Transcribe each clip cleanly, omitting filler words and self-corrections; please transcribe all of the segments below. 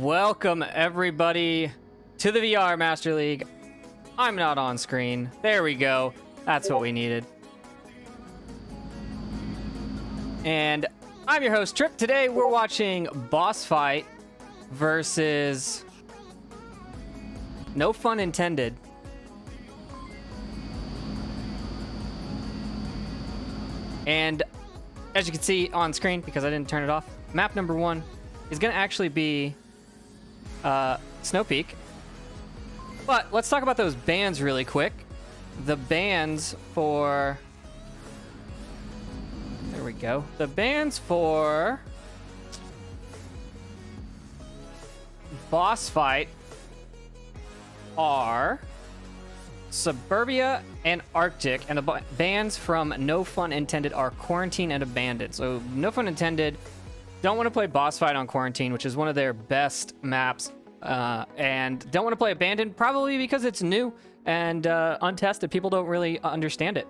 Welcome everybody to the VR Master League. I'm not on screen. There we go. That's what we needed. And I'm your host, Trip. Today we're watching Bossfight versus No Fun Intended. And as you can see on screen, because I didn't turn it off, map number 1 is going to actually be Snow Peak. But let's talk about those bans really quick. The bans for... There we go. The bans for Bossfight are Suburbia and Arctic, and the bans from No Fun Intended are Quarantine and Abandoned. So No Fun Intended don't want to play Bossfight on Quarantine, which is one of their best maps, and don't want to play Abandoned, probably because it's new and untested. People don't really understand it.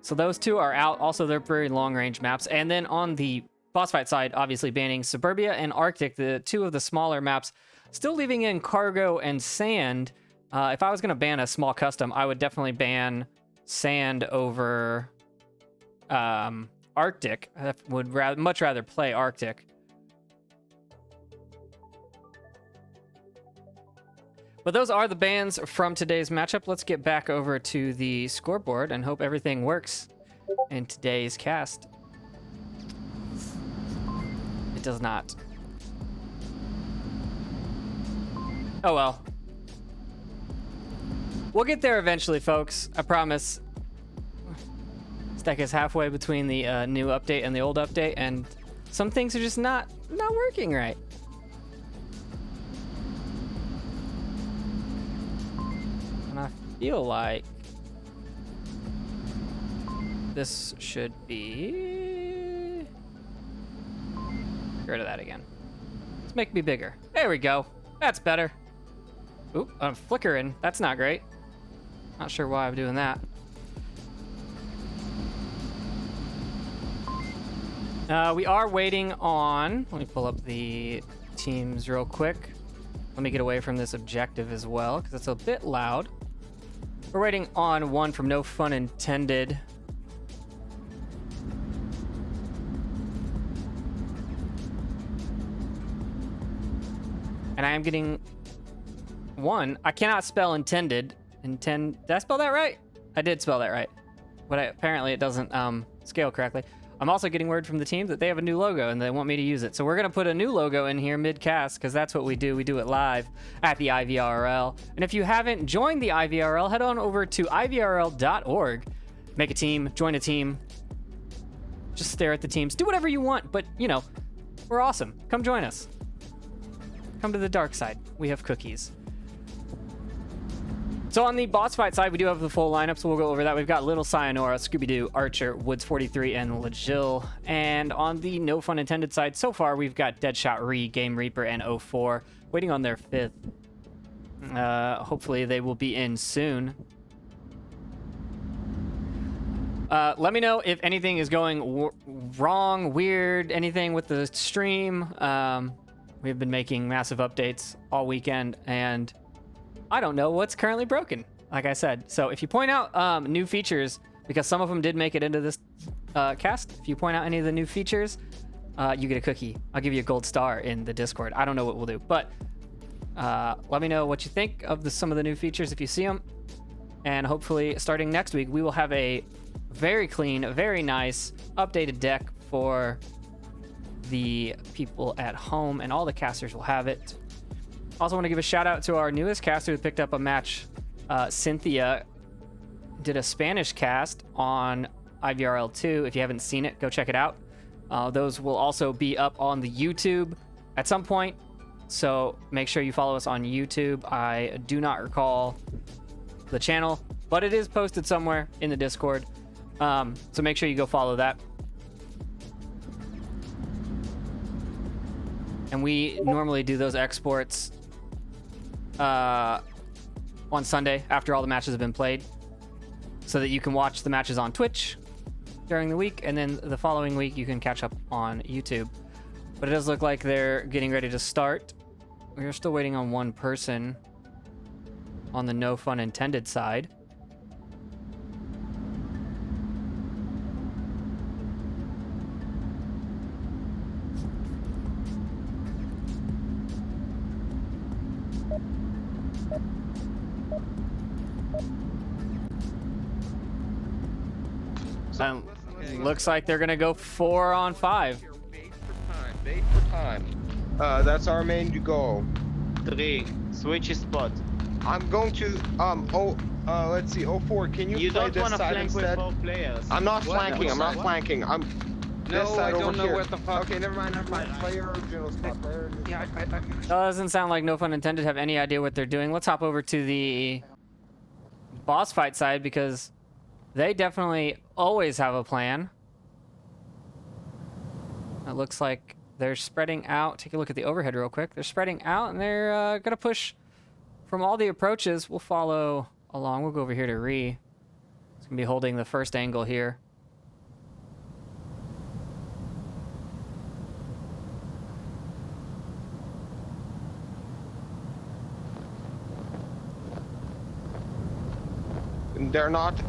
So those two are out. Also, they're very long-range maps. And then on the Bossfight side, obviously banning Suburbia and Arctic, the two of the smaller maps, still leaving in Cargo and Sand. If I was going to ban a small custom, I would definitely ban Sand over Arctic. I would much rather play Arctic. But those are the bans from today's matchup. Let's get back over to the scoreboard and hope everything works in today's cast. It does not. Oh well. We'll get there eventually, folks. I promise. This deck is halfway between the new update and the old update, and some things are just not working right. And I feel like this should be... Get rid of that again. Let's make me bigger. There we go. That's better. Oop, I'm flickering. That's not great. Not sure why I'm doing that. We are waiting on... Let me pull up the teams real quick. Let me get away from this objective as well, because it's a bit loud. We're waiting on one from No Fun Intended. And I am getting one. I cannot spell intended. Did I spell that right? I did spell that right. But apparently it doesn't scale correctly. I'm also getting word from the team that they have a new logo and they want me to use it. So we're going to put a new logo in here mid-cast, because that's what we do. We do it live at the IVRL. And if you haven't joined the IVRL, head on over to ivrl.org. Make a team, join a team. Just stare at the teams. Do whatever you want, but, you know, we're awesome. Come join us. Come to the dark side. We have cookies. So on the Bossfight side, we do have the full lineup, so we'll go over that. We've got Little Sayonara, Scooby-Doo, Archer, Woods 43, and Legil. And on the No Fun Intended side, so far, we've got Deadshot, Re, Game Reaper, and 04, waiting on their 5th. Hopefully they will be in soon. Let me know if anything is going wrong, weird, anything with the stream. We've been making massive updates all weekend, and I don't know what's currently broken, like I said. So if you point out new features, because some of them did make it into this cast, if you point out any of the new features, you get a cookie. I'll give you a gold star in the Discord. I don't know what we'll do, but let me know what you think of some of the new features if you see them. And hopefully starting next week, we will have a very clean, very nice, updated deck for the people at home, and all the casters will have it. Also want to give a shout out to our newest caster who picked up a match. Cynthia did a Spanish cast on IVRL 2. If you haven't seen it, go check it out. Those will also be up on the YouTube at some point, so make sure you follow us on YouTube. I do not recall the channel, but it is posted somewhere in the Discord, so make sure you go follow that. And we normally do those exports on Sunday after all the matches have been played, so that you can watch the matches on Twitch during the week, and then the following week you can catch up on YouTube. But it does look like they're getting ready to start. we're still waiting on one person on the no fun intended side. Looks like they're gonna go 4 on 5. Wait for time. That's our main goal. 3. Switch spot. I'm going to let's see. 04. Can you play don't this want to side flank instead? with 4 players. I'm not What? flanking. I'm not What? flanking. I'm this No, side I don't over know here. what the fuck. Okay, never mind. Player original spot. Player original Yeah, spot. Doesn't sound like no fun intended have any idea what they're doing. Let's hop over to the boss fight side because they definitely always have a plan. It looks like they're spreading out. Take a look at the overhead real quick. They're spreading out and they're gonna push from all the approaches. We'll follow along. We'll go over here to Ree. It's gonna be holding the first angle here.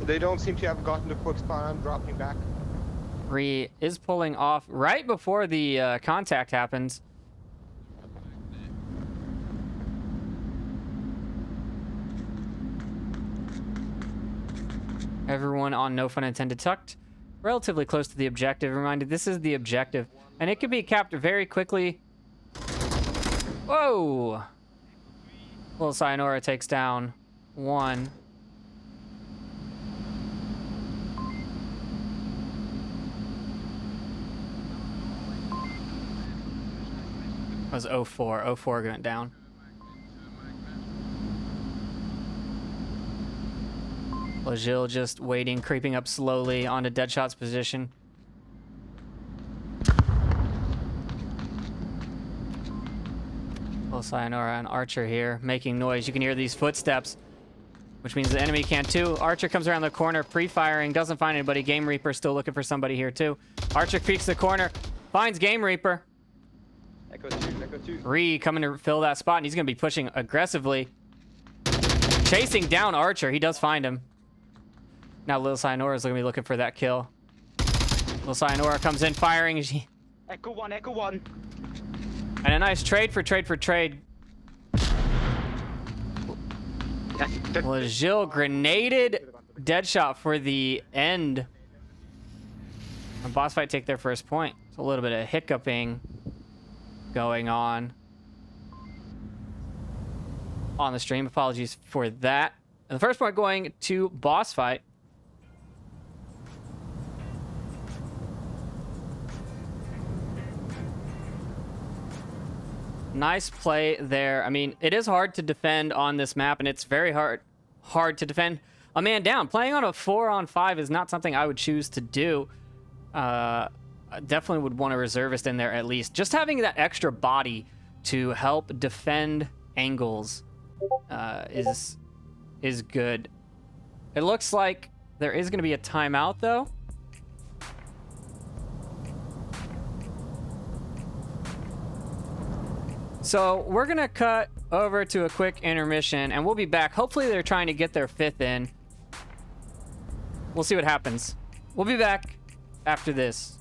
They don't seem to have gotten to quick spot. I'm dropping back. Ree is pulling off right before the contact happens. Everyone on no fun intended tucked relatively close to the objective. Reminded, this is the objective, and it can be capped very quickly. Whoa! Little Sayonara takes down 1. Was 04. 04 went down. Lagil just waiting, creeping up slowly onto Deadshot's position. Little Sayonara and Archer here, making noise. You can hear these footsteps, which means the enemy can too. Archer comes around the corner, pre-firing, doesn't find anybody. Game Reaper still looking for somebody here too. Archer peeks the corner, finds Game Reaper. Echo 2. Ree coming to fill that spot, and he's going to be pushing aggressively. Chasing down Archer. He does find him. Now Lil Sayonara is going to be looking for that kill. Lil Sayonara comes in firing. Echo 1, Echo 1. And a nice trade for trade. Lagil grenaded Deadshot for the end. And Bossfight take their first point. It's a little bit of hiccuping going on the stream. Apologies for that. And the first point going to Bossfight. Nice play there. I mean, it is hard to defend on this map, and it's very hard to defend a man down. Playing on a 4 on 5 is not something I would choose to do. I definitely would want a reservist in there at least. Just having that extra body to help defend angles is good. It looks like there is going to be a timeout, though. So we're going to cut over to a quick intermission, and we'll be back. Hopefully they're trying to get their 5th in. We'll see what happens. We'll be back after this.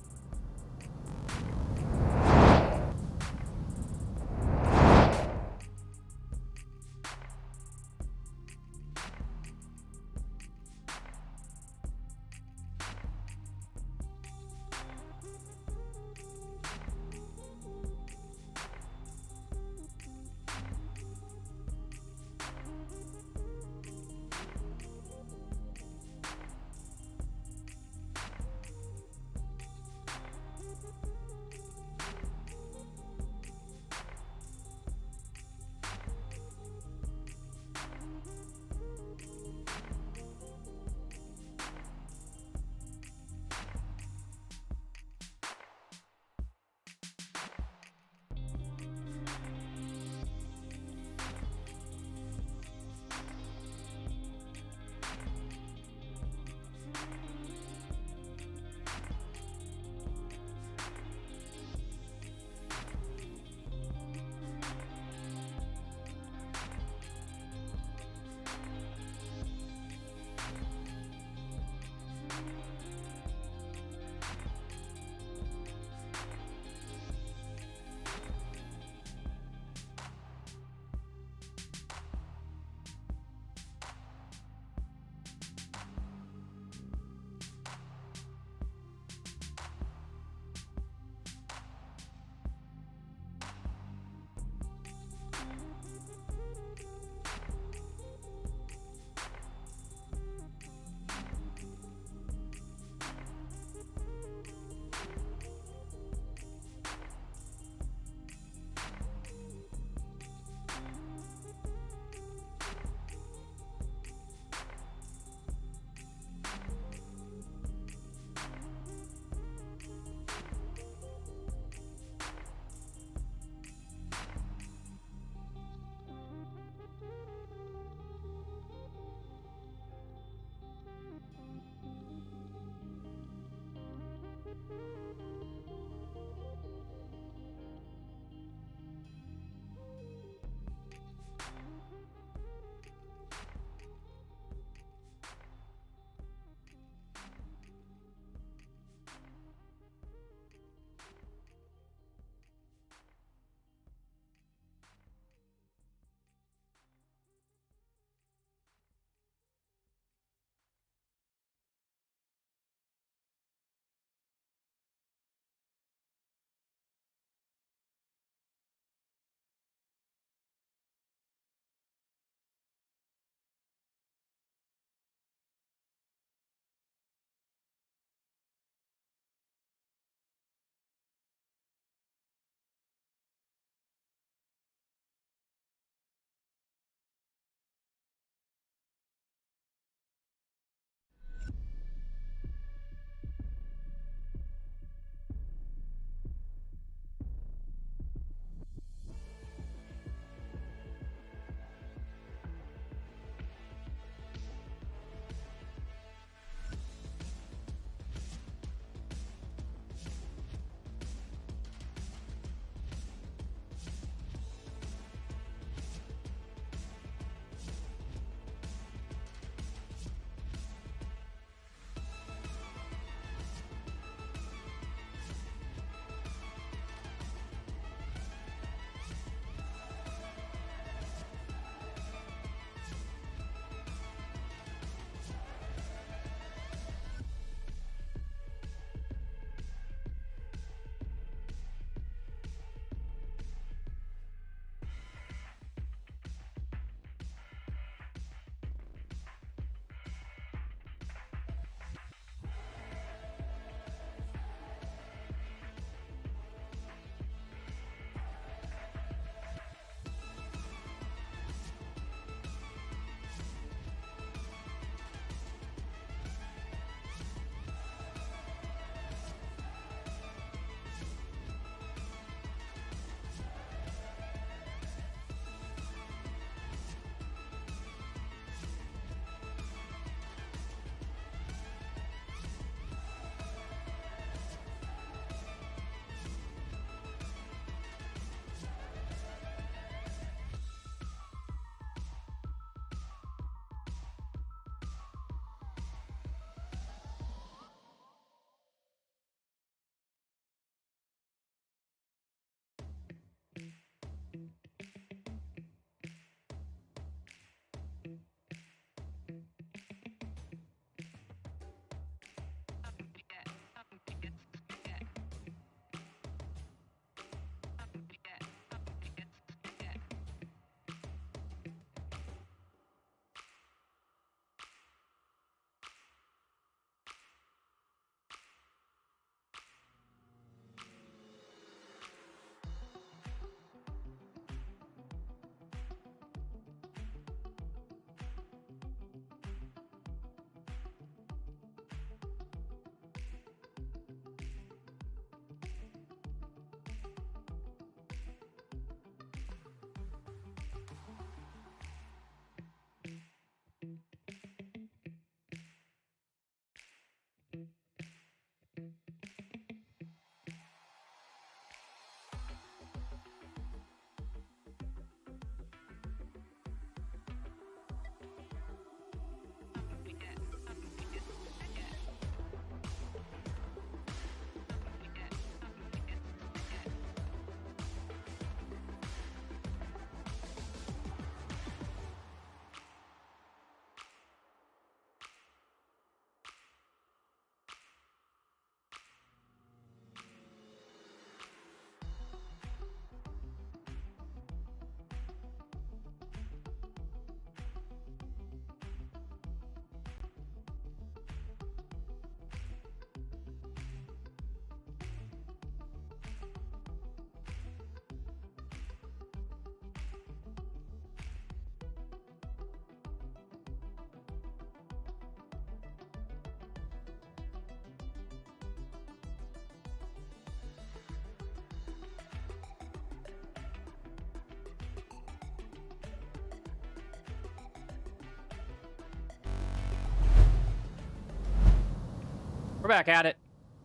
back at it.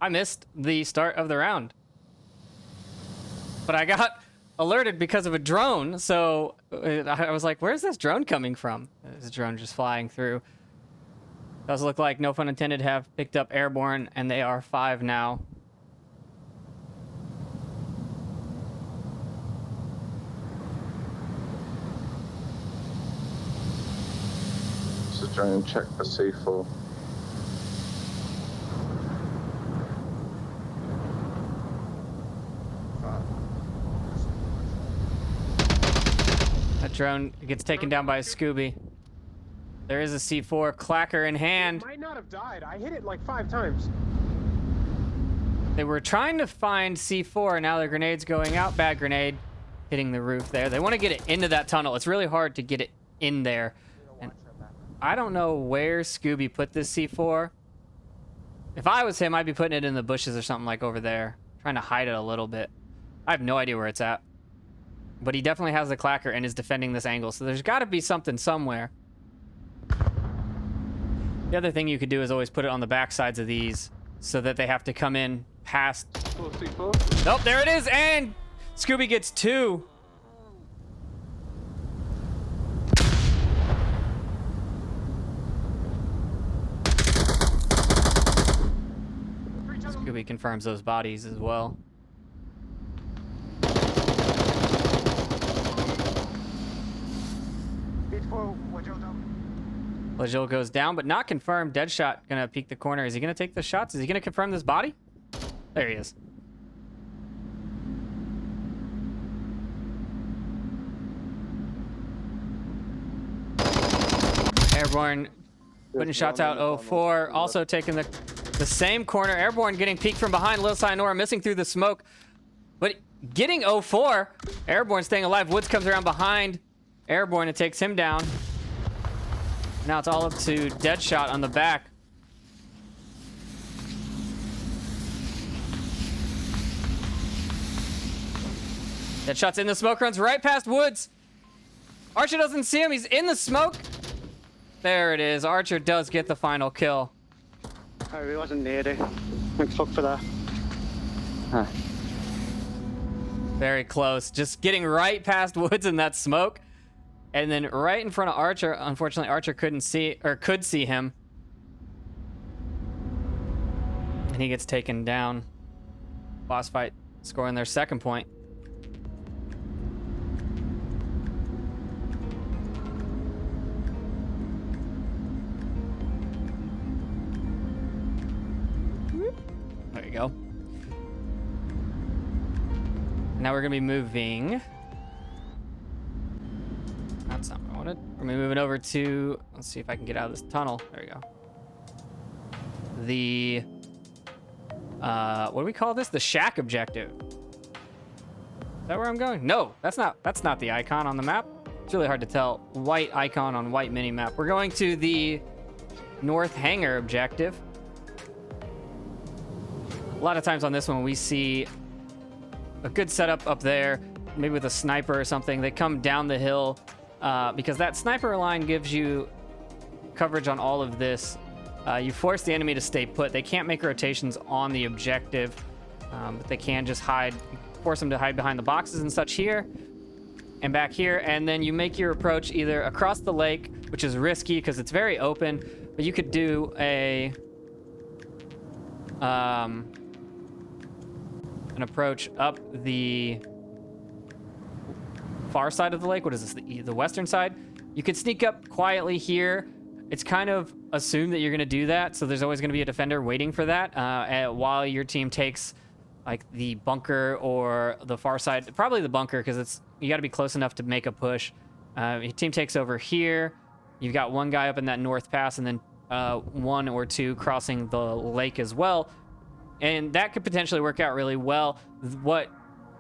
I missed the start of the round. But I got alerted because of a drone, so I was like, where's this drone coming from? There's a drone just flying through. Does look like, no pun intended, have picked up airborne, and they are 5 now. So try and check for C4. That drone gets taken down by a Scooby. There is a C4 clacker in hand. It might not have died. I hit it like 5 times. They were trying to find C4, and now their grenade's going out. Bad grenade hitting the roof there. They want to get it into that tunnel. It's really hard to get it in there. And I don't know where Scooby put this C4. If I was him, I'd be putting it in the bushes or something like over there. Trying to hide it a little bit. I have no idea where it's at. But he definitely has the clacker and is defending this angle. So there's got to be something somewhere. The other thing you could do is always put it on the back sides of these so that they have to come in past. C4. Nope, there it is, and Scooby gets 2. Scooby confirms those bodies as well. Lajil goes down, but not confirmed. Deadshot gonna peek the corner. Is he gonna take the shots? Is he gonna confirm this body? There he is. Airborne putting shots out. 04 also taking the same corner. Airborne getting peeked from behind. Little Cyanora missing through the smoke, but getting 04. Airborne staying alive. Woods comes around behind Airborne and takes him down. Now it's all up to Deadshot on the back. Deadshot's in the smoke, runs right past Woods. Archer doesn't see him. He's in the smoke. There it is. Archer does get the final kill. Oh, he wasn't near it. Thanks fuck for that. Huh. Very close. Just getting right past Woods in that smoke. And then right in front of Archer. Unfortunately, Archer couldn't see, or could see him. And he gets taken down. Bossfight scoring their second point. There you go. Now we're gonna be moving. That's not what I wanted. We're gonna be moving over to, let's see if I can get out of this tunnel. There we go. The, what do we call this? The shack objective. Is that where I'm going? No, that's not the icon on the map. It's really hard to tell. White icon on white mini map. We're going to the North Hangar objective. A lot of times on this one, we see a good setup up there, maybe with a sniper or something. They come down the hill because that sniper line gives you coverage on all of this. You force the enemy to stay put. They can't make rotations on the objective, but they can just hide, force them to hide behind the boxes and such here and back here. And then you make your approach either across the lake, which is risky because it's very open, but you could do an approach up the far side of the lake. What is this? The western side? You could sneak up quietly here. It's kind of assumed that you're going to do that, so there's always going to be a defender waiting for that while your team takes like the bunker or the far side. Probably the bunker because it's you got to be close enough to make a push. Your team takes over here. You've got one guy up in that north pass and then one or two crossing the lake as well. And that could potentially work out really well. What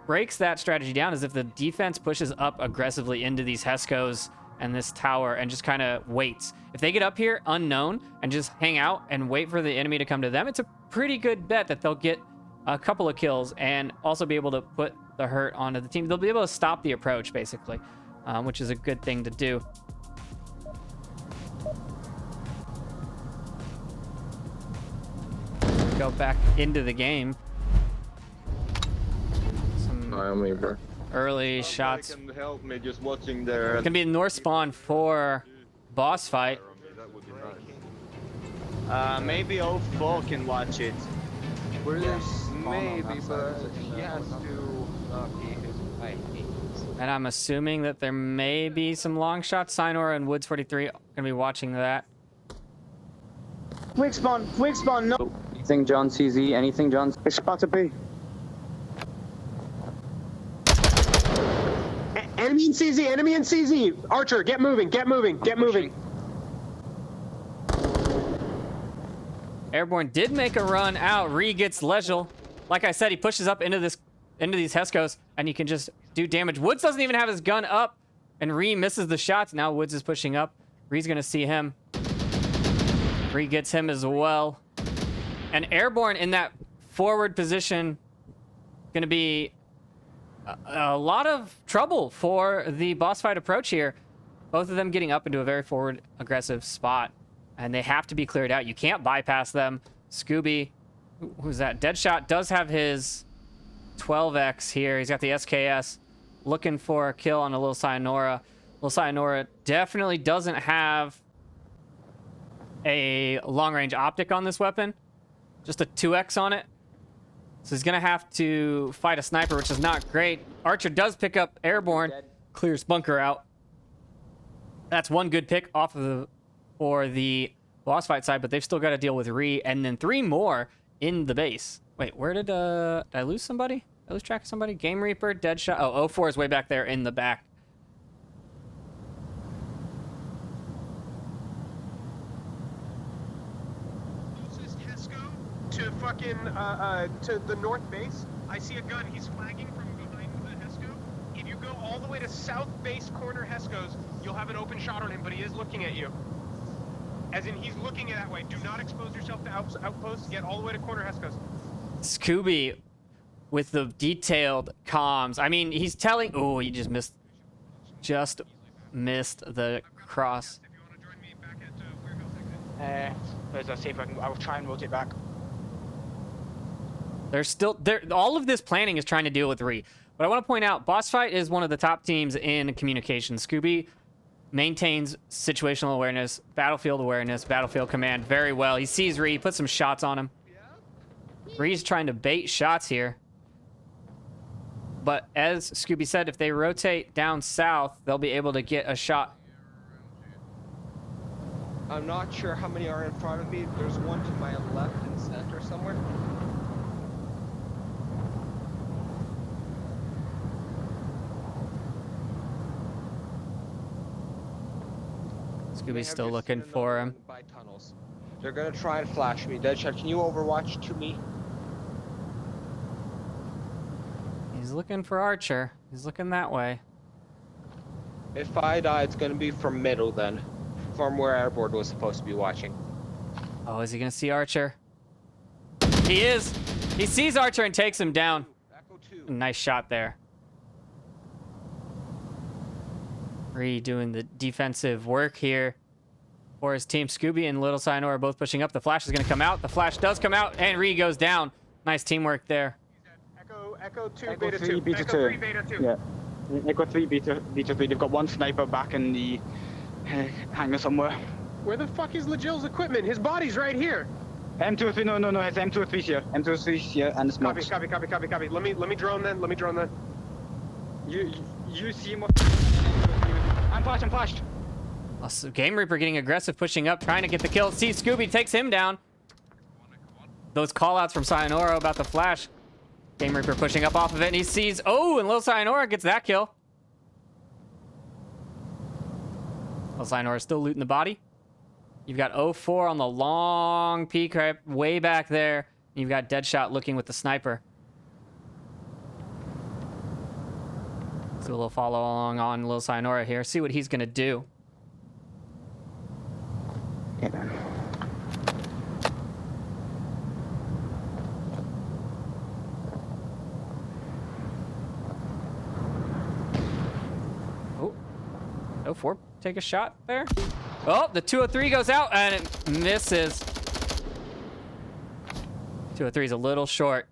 breaks that strategy down is if the defense pushes up aggressively into these Hescos and this tower and just kind of waits. If they get up here unknown and just hang out and wait for the enemy to come to them, it's a pretty good bet that they'll get a couple of kills and also be able to put the hurt onto the team. They'll be able to stop the approach, basically, which is a good thing to do. go back into the game. Some Eye on me, bro. early shots. Can help me just watching there. Gonna be a north spawn for boss fight. That would be nice. Maybe 04 can watch it. Maybe, but he has to not be his IP. And I'm assuming that there may be some long shots. Sinora and Woods 43 gonna be watching that. Wig spawn, no. Anything, John CZ? Anything, John? It's spotted B. Enemy in CZ, enemy in CZ. Archer, get moving, get moving, get moving. Airborne did make a run out. Ree gets Legel. Like I said, he pushes up into these Heskos, and he can just do damage. Woods doesn't even have his gun up, and Ree misses the shots. Now Woods is pushing up. Ree's gonna see him. Ree gets him as well. And Airborne in that forward position, gonna be a lot of trouble for the boss fight approach here. Both of them getting up into a very forward aggressive spot, and they have to be cleared out. You can't bypass them. Scooby, who's that? Deadshot does have his 12x here. He's got the SKS, looking for a kill on a little Sayonara. Little Sayonara definitely doesn't have a long-range optic on this weapon, just a 2x on it. So he's gonna have to fight a sniper, which is not great. Archer does pick up Airborne, clears bunker out. That's one good pick off of for the boss fight side, but they've still got to deal with Ree, and then 3 more in the base. Wait, where did I lose somebody? Did I lose track of somebody? Game Reaper, Deadshot. Oh, 04 is way back there in the back. Closest Hesco to fucking to the north base. I see a gun. He's flagging from behind the Hesco. If you go all the way to south base corner Hescos, you'll have an open shot on him, but he is looking at you. As in, he's looking that way. Do not expose yourself to outposts. Get all the way to corner Hescos. Scooby with the detailed comms. I mean, he's telling... Oh, he just missed the cross. If you want to join me back at warehouse exit. Let's see if I'll try and rotate back. All of this planning is trying to deal with Ree. But I want to point out, Boss Fight is one of the top teams in communication. Scooby maintains situational awareness, battlefield command very well. He sees Ree, puts some shots on him. Ree's trying to bait shots here. But as Scooby said, if they rotate down south, they'll be able to get a shot. I'm not sure how many are in front of me. There's one to my left and center somewhere. Scooby's still looking for him. By tunnels. They're gonna try and flash me. Deadshot, can you overwatch to me? He's looking for Archer. He's looking that way. If I die, it's gonna be from middle then. From where Airboard was supposed to be watching. Oh, is he gonna see Archer? He is! He sees Archer and takes him down. Echo 2. Nice shot there. Ree doing the defensive work here for his team. Scooby and Little Sayonara are both pushing up. The flash is going to come out. The flash does come out, and Ree goes down. Nice teamwork there. Echo 2, Echo beta 3, 2. beta Echo 2. 3, beta 2. Yeah. Echo 3, beta 3. They've got one sniper back in the hangar somewhere. Where the fuck is Legil's equipment? His body's right here. M203, no, it's M203's here. M203's here, and the Copy, smokes. copy. Let me drone then. You see him. I'm flashed. Also, Game Reaper getting aggressive, pushing up, trying to get the kill. See, Scooby takes him down. Those call-outs from Sayonara about the flash. Game Reaper pushing up off of it, and he sees... Oh, and Little Sayonara gets that kill. Little Sayonara still looting the body. You've got 04 on the long peak right way back there. And you've got Deadshot looking with the sniper. Let's do a little follow along on Little Sayonara here. See what he's going to do. Yeah, man. Oh, 04, take a shot there. Oh, the 203 goes out and it misses. 203 is a little short.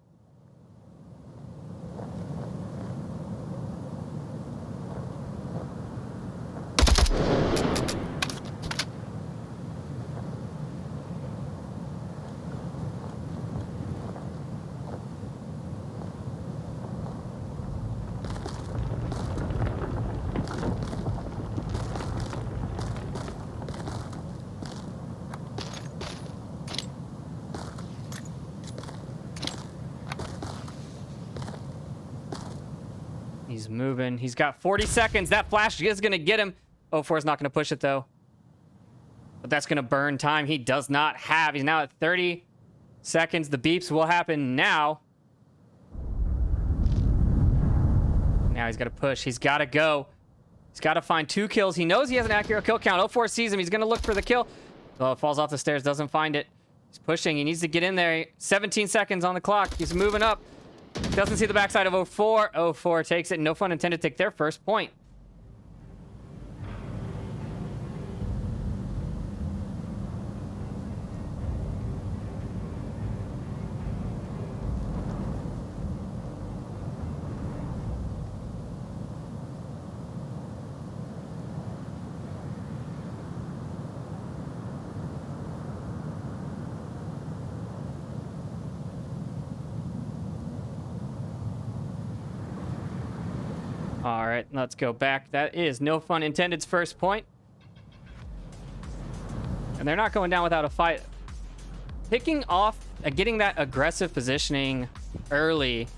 He's moving. He's got 40 seconds. That flash is going to get him. 04 is not going to push it, though. But that's going to burn time he does not have. He's now at 30 seconds. The beeps will happen now. Now he's got to push. He's got to go. He's got to find 2 kills. He knows he has an accurate kill count. 04 sees him. He's going to look for the kill. Oh, it falls off the stairs. Doesn't find it. He's pushing. He needs to get in there. 17 seconds on the clock. He's moving up. Doesn't see the backside of 04. 04 takes it. No fun intended to take their first point. All right, let's go back. That is no fun intended's first point. And they're not going down without a fight. Picking off, getting that aggressive positioning early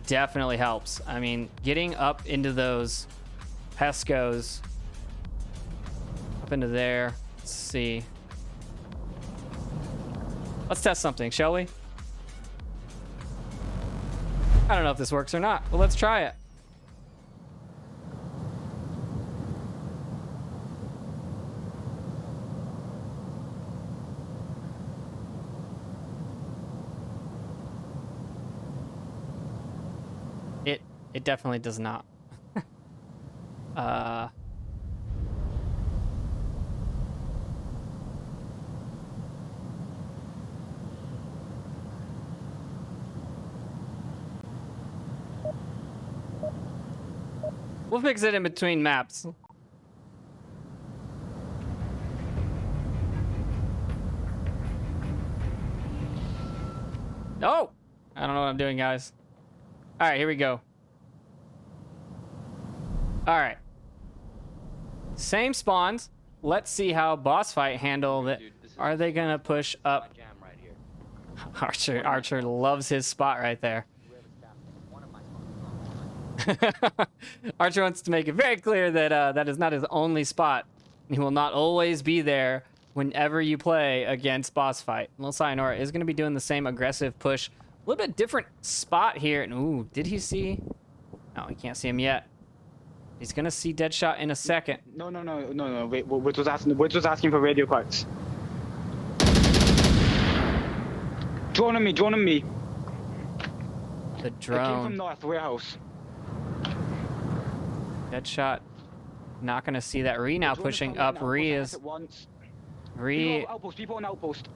definitely helps. I mean, getting up into those pescos, up into there. Let's see. Let's test something, shall we? I don't know if this works or not, but let's try it. It definitely does not. We'll fix it in between maps. No! I don't know what I'm doing, guys. All right, here we go. All right. Same spawns. Let's see how Bossfight handle that. Are they gonna push up? Archer loves his spot right there. Archer wants to make it very clear that that is not his only spot. He will not always be there whenever you play against Bossfight. Little Sayonara is gonna be doing the same aggressive push. A little bit different spot here. And ooh, did he see? No, he can't see him yet. He's gonna see Deadshot in a second. No. Wait, Woods was asking for radio quotes. Drone on me. The It came drone. from north warehouse. Deadshot not gonna see that. Ree now Drone is pushing coming up. in Ree outpost is at once. Ree. People on outpost.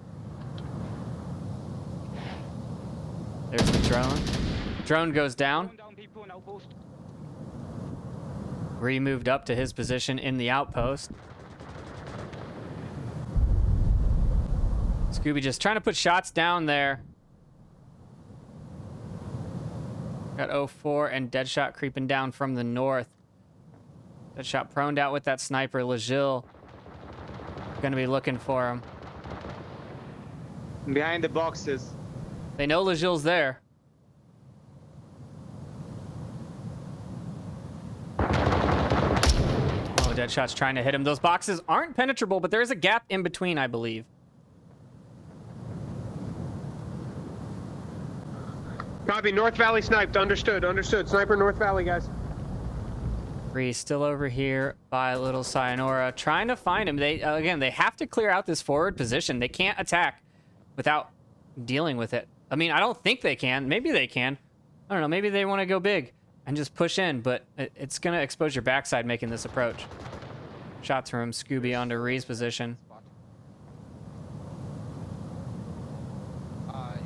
There's the drone. Drone goes down. Going down, people on outpost. Ree moved up to his position in the outpost. Scooby just trying to put shots down there. Got 04 and Deadshot creeping down from the north. Deadshot proned out with that sniper. Legil gonna be looking for him. Behind the boxes. They know Legil's there. Oh, Deadshot's trying to hit him. Those boxes aren't penetrable, but there is a gap in between, I believe. Copy. North Valley sniped. Understood. Sniper North Valley, guys. Ree's still over here by Little Sayonara, trying to find him. They again, they have to clear out this forward position. They can't attack without dealing with it. I mean, I don't think they can. Maybe they can. I don't know. Maybe they want to go big and just push in, but it's going to expose your backside making this approach. Shots from Scooby onto Ree's position.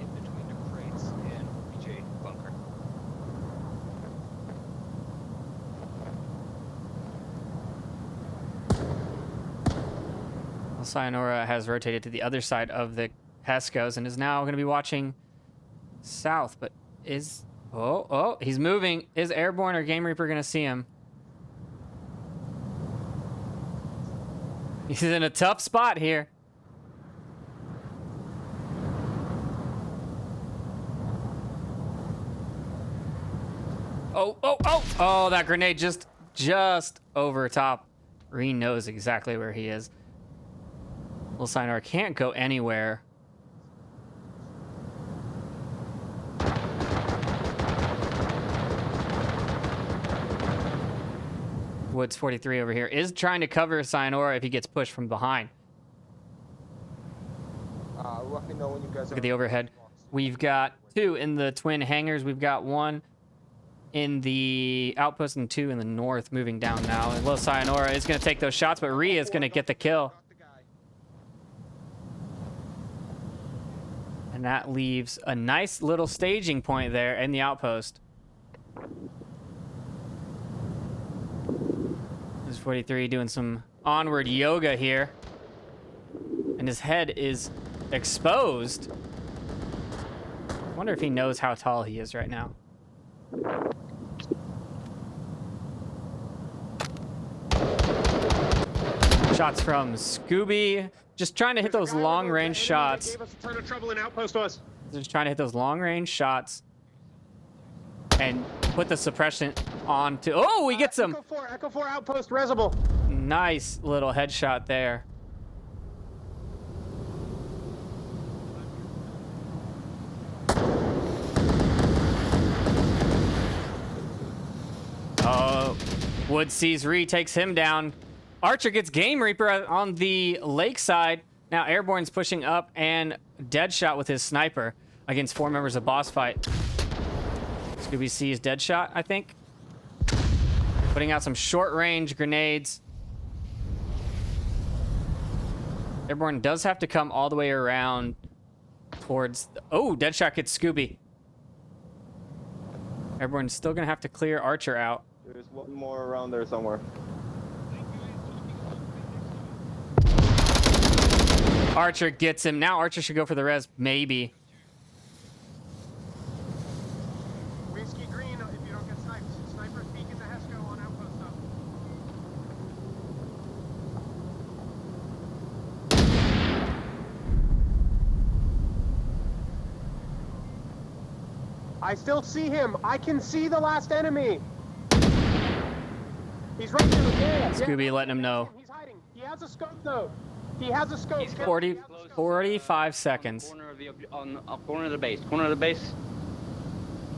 In between the Sayonara has rotated to the other side of the Hescos and is now going to be watching south, but is... Oh, he's moving. Is Airborne or Game Reaper going to see him? He's in a tough spot here. Oh, that grenade just over top. Reen knows exactly where he is. Little Sayonara can't go anywhere. Woods 43 over here is trying to cover Sayonara if he gets pushed from behind. Let me know when you guys Look at the overhead. We've got 2 in the twin hangars. We've got 1 in the outpost and 2 in the north moving down now. And Little Sayonara is going to take those shots, but Rhea is going to get the kill. And that leaves a nice little staging point there in the outpost. There's 43 doing some onward yoga here. And his head is exposed. I wonder if he knows how tall he is right now. Shots from Scooby. Just trying to hit those long-range shots. Gave us a ton of trouble in outpost to us. Just trying to hit those long-range shots. And put the suppression on to... Oh, he gets him! Echo 4 outpost resible. Nice little headshot there. Oh, Wood sees Ree, takes him down. Archer gets Game Reaper on the lakeside. Now Airborne's pushing up and Deadshot with his sniper against 4 members of Bossfight. Scooby sees Deadshot, I think. Putting out some short-range grenades. Airborne does have to come all the way around towards... Oh, Deadshot gets Scooby. Airborne's still going to have to clear Archer out. There's one more around there somewhere. Archer gets him. Now Archer should go for the res, maybe. Whiskey green if you don't get sniped. Snipers peeking the Hesco on outpost stuff. I still see him. I can see the last enemy. He's right to the wall. Scooby letting him know. He's hiding. He has a scope though. He has a scope. 45 seconds. Corner of the corner of the base. Corner of the base.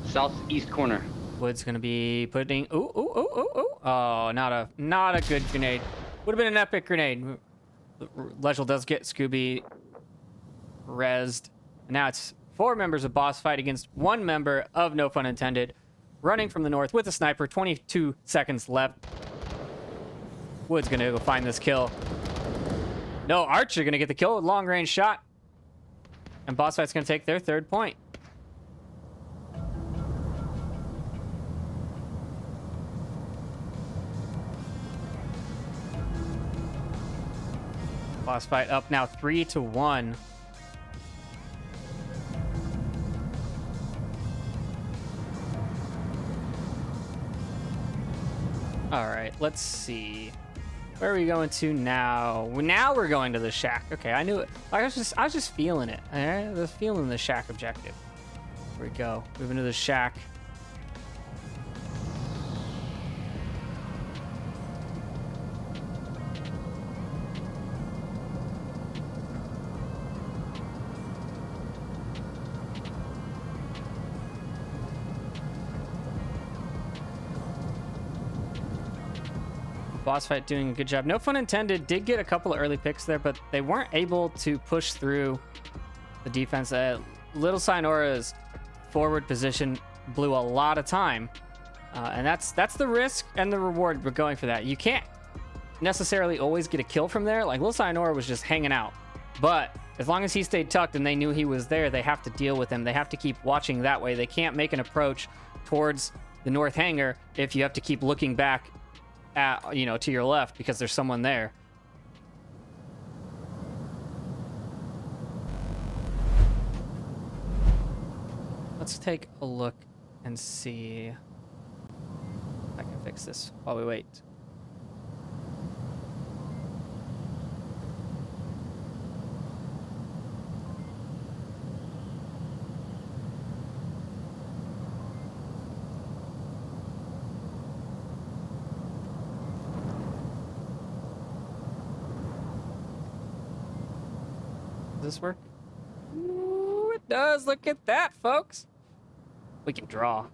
Southeast corner. Wood's gonna be putting. Oh, not a good grenade. Would have been an epic grenade. Legel does get Scooby rezzed. And now it's 4 members of Bossfight against 1 member of No Fun Intended, running from the north with a sniper. 22 seconds left. Wood's gonna go find this kill. No, Archer gonna get the kill with long-range shot. And Bossfight's gonna take their 3rd point. Bossfight up now 3-1. All right, let's see. Where are we going to now? Now we're going to the shack. Okay, I knew it. I was just feeling it. I was feeling the shack objective. Here we go. Moving to the shack. Bossfight doing a good job. No Fun Intended did get a couple of early picks there, but they weren't able to push through the defense. Little Sayonara's forward position blew a lot of time, and that's the risk and the reward we're going for that. You can't necessarily always get a kill from there. Like Little Sayonara was just hanging out, but as long as he stayed tucked and they knew he was there, they have to deal with him. They have to keep watching that way. They can't make an approach towards the north hangar if you have to keep looking back at, to your left because there's someone there. Let's take a look and see if I can fix this while we wait. Does this work? Ooh, it does. Look at that, folks. We can draw.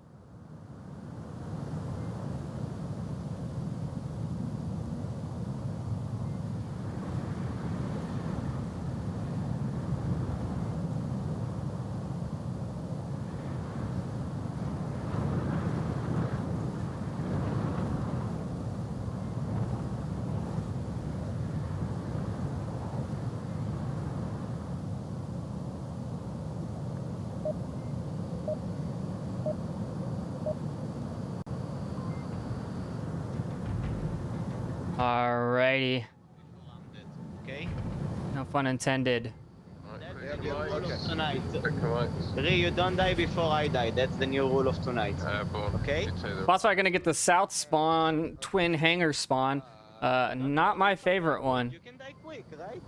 Alrighty. Okay. No fun intended. That's the new rule of tonight. Check the lights. Ray, you don't die before I die. That's the new rule of tonight. Airborne. Okay. Bossfight gonna get the south spawn, twin hangar spawn. Not my favorite one. You can die quick, right?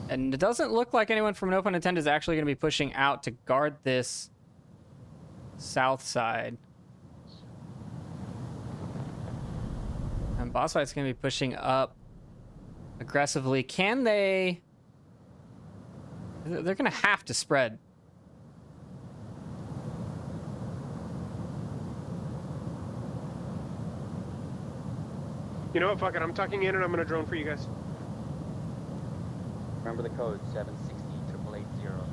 And it doesn't look like anyone from No Pun Intended is actually gonna be pushing out to guard this south side. And Bossfight's gonna be pushing up aggressively. Can they? They're gonna have to spread. You know what? Fuck it. I'm tucking in and I'm gonna drone for you guys. Remember the code 760-880.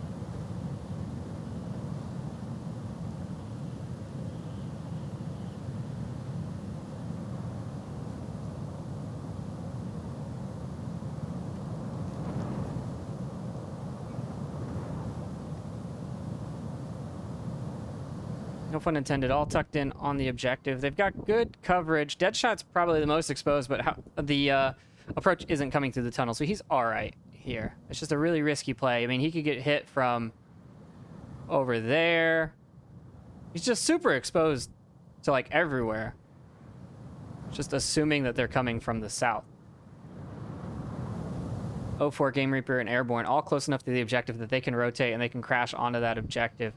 No pun intended, all tucked in on the objective. They've got good coverage. Deadshot's probably the most exposed, but the approach isn't coming through the tunnel, so he's all right here. It's just a really risky play. I mean, he could get hit from over there. He's just super exposed to, like, everywhere. Just assuming that they're coming from the south. 04, Game Reaper, and Airborne, all close enough to the objective that they can rotate and they can crash onto that objective.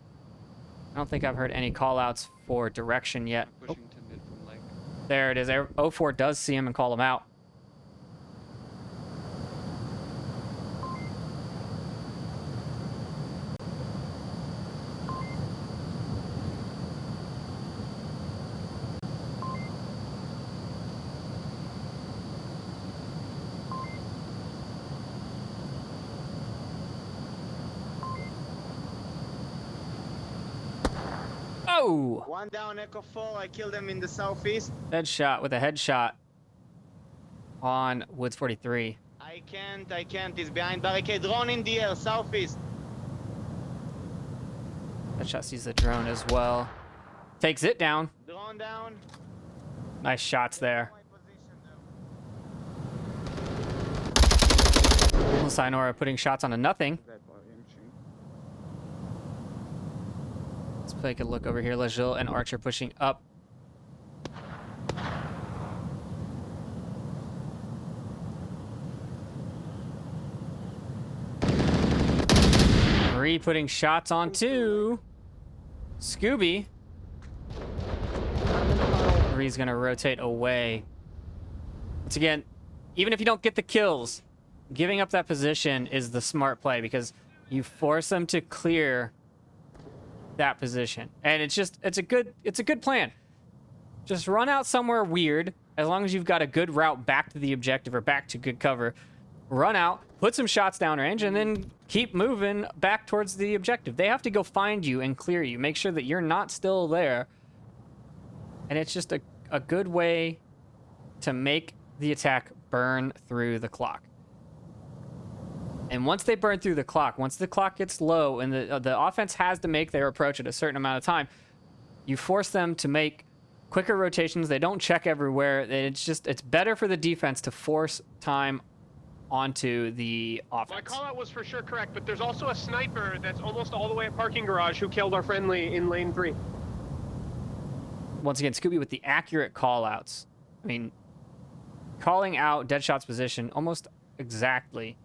I don't think I've heard any call-outs for direction yet. Oh. There it is. 04 does see him and call him out. Oh! One down, Echo 4. I killed him in the southeast. Headshot with a headshot on Woods 43. I can't. He's behind barricade. Drone in the air, southeast. Headshot sees the drone as well. Takes it down. Drone down. Nice shots there. Sinora putting shots onto nothing. Let's take a look over here. Legil and Archer pushing up. Marie putting shots onto Scooby. Marie's gonna rotate away. Once again, even if you don't get the kills, giving up that position is the smart play because you force them to clear that position. And it's a good plan. Just run out somewhere weird, as long as you've got a good route back to the objective or back to good cover. Run out, put some shots downrange, and then keep moving back towards the objective. They have to go find you and clear you. Make sure that you're not still there. And it's just a good way to make the attack burn through the clock. And once they burn through the clock, once the clock gets low and the offense has to make their approach at a certain amount of time, you force them to make quicker rotations. They don't check everywhere. It's better for the defense to force time onto the My offense. call out was for sure correct, but there's also a sniper that's almost all the way at parking garage who killed our friendly in lane 3. Once again, Scooby with the accurate call outs. I mean, calling out Deadshot's position almost exactly.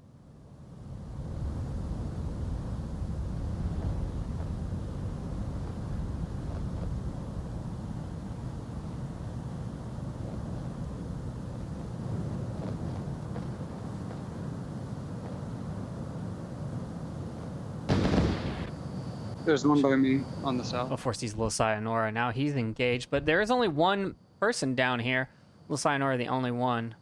There's one by me on the south. Of course, he's Lil Sayonara. Now he's engaged, but there is only one person down here. Lil Sayonara, the only one.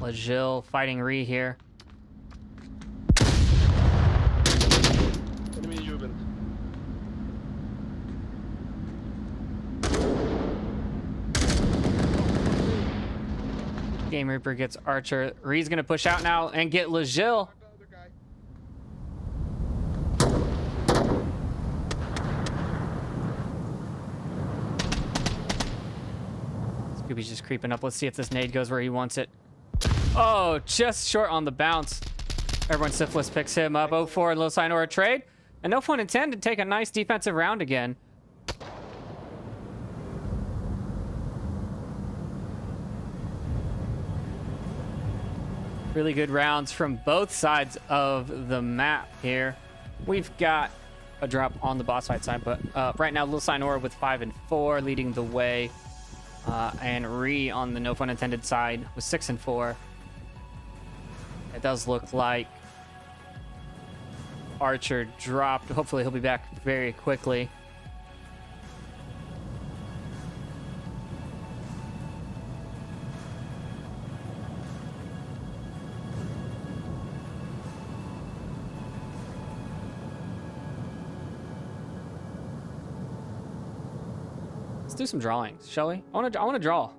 Lajil fighting Ree here. Enemy Jubin. Game Reaper gets Archer. Ree's gonna push out now and get Lajil. Scooby's just creeping up. Let's see if this nade goes where he wants it. Oh, just short on the bounce. Everyone Syphilis picks him up. 0-4 and Lil Sayonara trade. And no pun intended, take a nice defensive round again. Really good rounds from both sides of the map here. We've got a drop on the boss fight side, but right now Lil Sayonara with 5 and 4 leading the way. And Ree on the no pun intended side with 6 and 4. It does look like Archer dropped. Hopefully he'll be back very quickly. Let's do some drawings, shall we? I want to draw.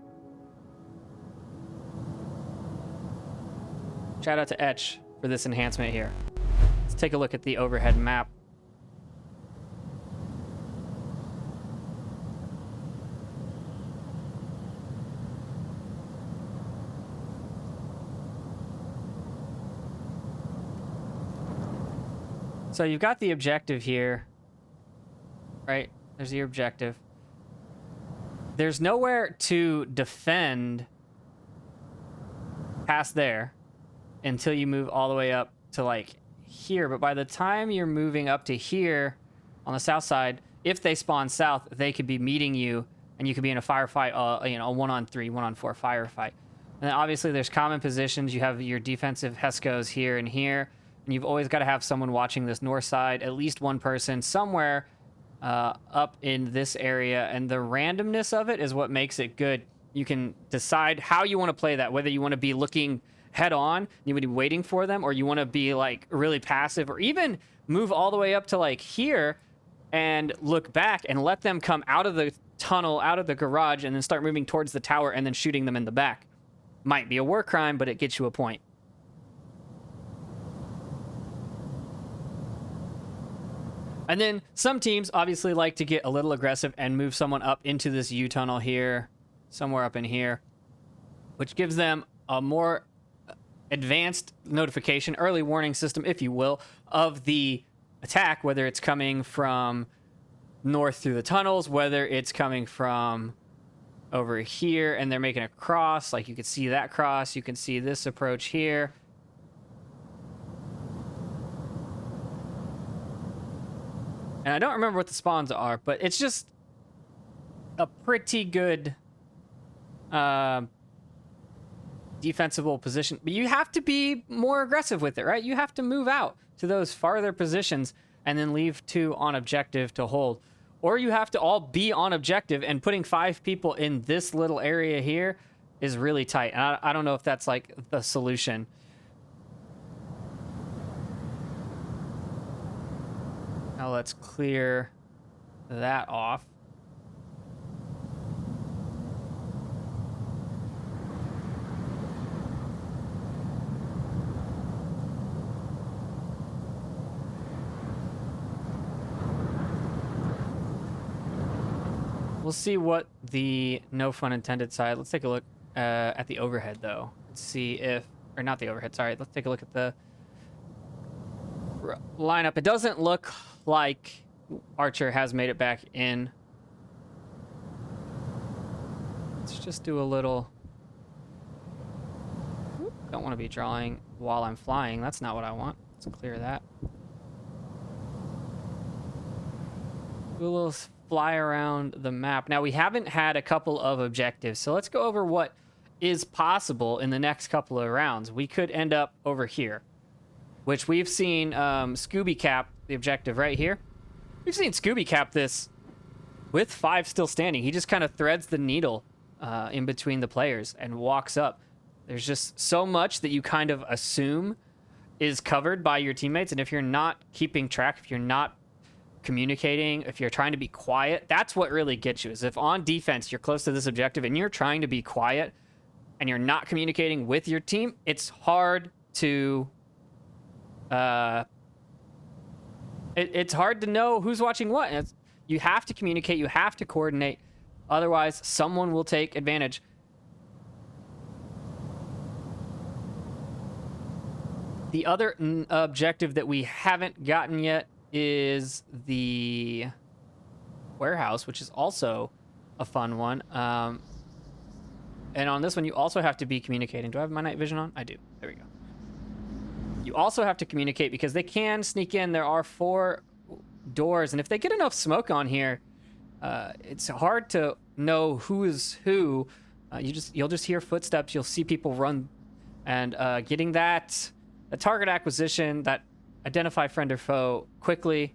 Shout out to Etch for this enhancement here. Let's take a look at the overhead map. So you've got the objective here, right? There's your objective. There's nowhere to defend past there until you move all the way up to like here. But by the time you're moving up to here on the south side, if they spawn south, they could be meeting you and you could be in a firefight, you know, a 1-on-3, 1-on-4 firefight. And then obviously there's common positions. You have your defensive Hescos here and here. And you've always got to have someone watching this north side, at least one person somewhere up in this area. And the randomness of it is what makes it good. You can decide how you want to play that, whether you want to be looking head on, you would be waiting for them, or you want to be like really passive, or even move all the way up to like here and look back and let them come out of the tunnel, out of the garage, and then start moving towards the tower and then shooting them in the back. Might be a war crime, but it gets you a point. And then some teams obviously like to get a little aggressive and move someone up into this U tunnel here, somewhere up in here, which gives them a more advanced notification, early warning system, if you will, of the attack, whether it's coming from north through the tunnels, whether it's coming from over here and they're making a cross, like you can see that cross, you can see this approach here. And I don't remember what the spawns are, but it's just a pretty good defensible position. But you have to be more aggressive with it, right? You have to move out to those farther positions and then leave 2 on objective to hold. Or you have to all be on objective, and putting 5 people in this little area here is really tight. And I don't know if that's like the solution. Now let's clear that off. see what the no fun intended side. Let's take a look at the overhead, though. Let's see if, or not the overhead, sorry. Let's take a look at the lineup. It doesn't look like Archer has made it back in. Let's just do a little... Don't want to be drawing while I'm flying. That's not what I want. Let's clear that. Do a little fly around the map. Now, we haven't had a couple of objectives, so let's go over what is possible in the next couple of rounds. We could end up over here, which we've seen Scooby cap the objective right here. We've seen Scooby cap this with 5 still standing. He just kind of threads the needle in between the players and walks up. There's just so much that you kind of assume is covered by your teammates, and if you're not keeping track, if you're not communicating, if you're trying to be quiet, that's what really gets you. Is if on defense you're close to this objective and you're trying to be quiet and you're not communicating with your team, it's hard to it's hard to know who's watching what. And you have to communicate, you have to coordinate, otherwise someone will take advantage. The other objective that we haven't gotten yet is the warehouse, which is also a fun one. And on this one, you also have to be communicating. Do I have my night vision on? I do. There we go. You also have to communicate because they can sneak in. There are 4 doors, and if they get enough smoke on here, it's hard to know who is who. You'll just hear footsteps. You'll see people run, and getting that target acquisition, that identify friend or foe quickly,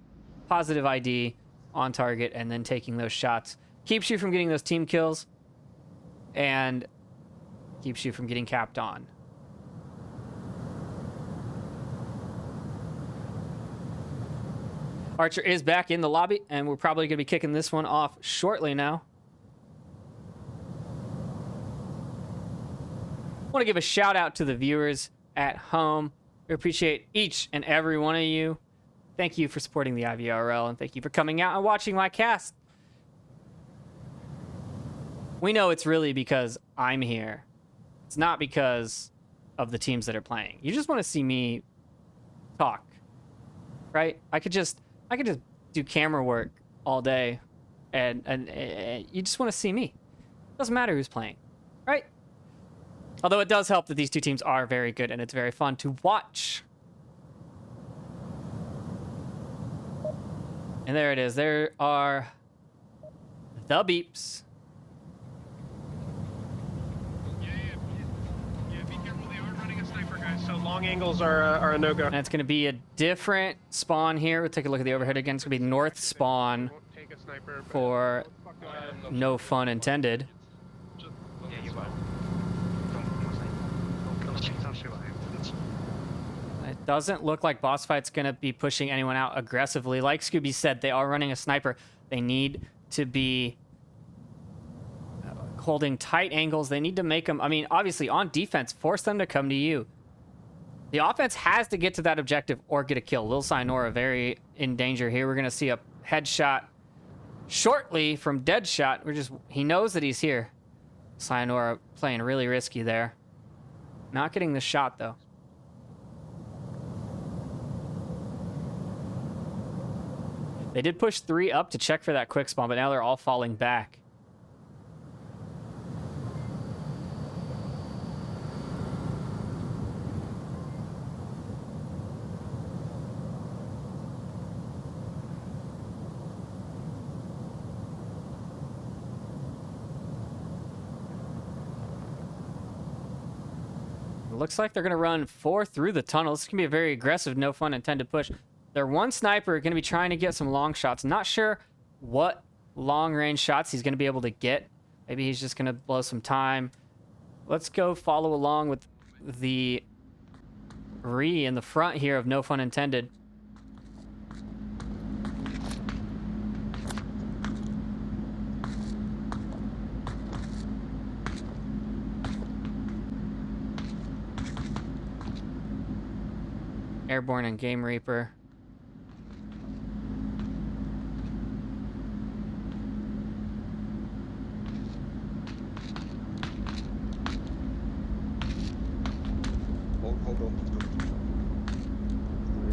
positive ID on target, and then taking those shots keeps you from getting those team kills and keeps you from getting capped on. Archer is back in the lobby, and we're probably going to be kicking this one off shortly now. I want to give a shout out to the viewers at home. We appreciate each and every one of you. Thank you for supporting the IVRL, and thank you for coming out and watching my cast. We know it's really because I'm here. It's not because of the teams that are playing. You just want to see me talk, right? I could just do camera work all day, and you just want to see me. Doesn't matter who's playing, right? Although it does help that these two teams are very good, and it's very fun to watch. And there it is. There are the beeps. Yeah, be careful. They are running a sniper, guys, so long angles are a no-go. And it's going to be a different spawn here. We'll take a look at the overhead again. It's going to be north spawn Won't take a sniper, but for no fun intended. It doesn't look like Bossfight's going to be pushing anyone out aggressively. Like Scooby said, they are running a sniper. They need to be holding tight angles. They need to make them, I mean, obviously on defense, force them to come to you. The offense has to get to that objective or get a kill. Lil Cyanora very in danger here. We're going to see a headshot shortly from Deadshot. He knows that he's here. Cyanora playing really risky there. Not getting the shot, though. They did push 3 up to check for that quick spawn, but now they're all falling back. Looks like they're going to run 4 through the tunnel. This is going to be a very aggressive, no fun intended push. Their one sniper going to be trying to get some long shots. Not sure what long range shots he's going to be able to get. Maybe he's just going to blow some time. Let's go follow along with the Ree in the front here of no fun intended. Airborne and Game Reaper.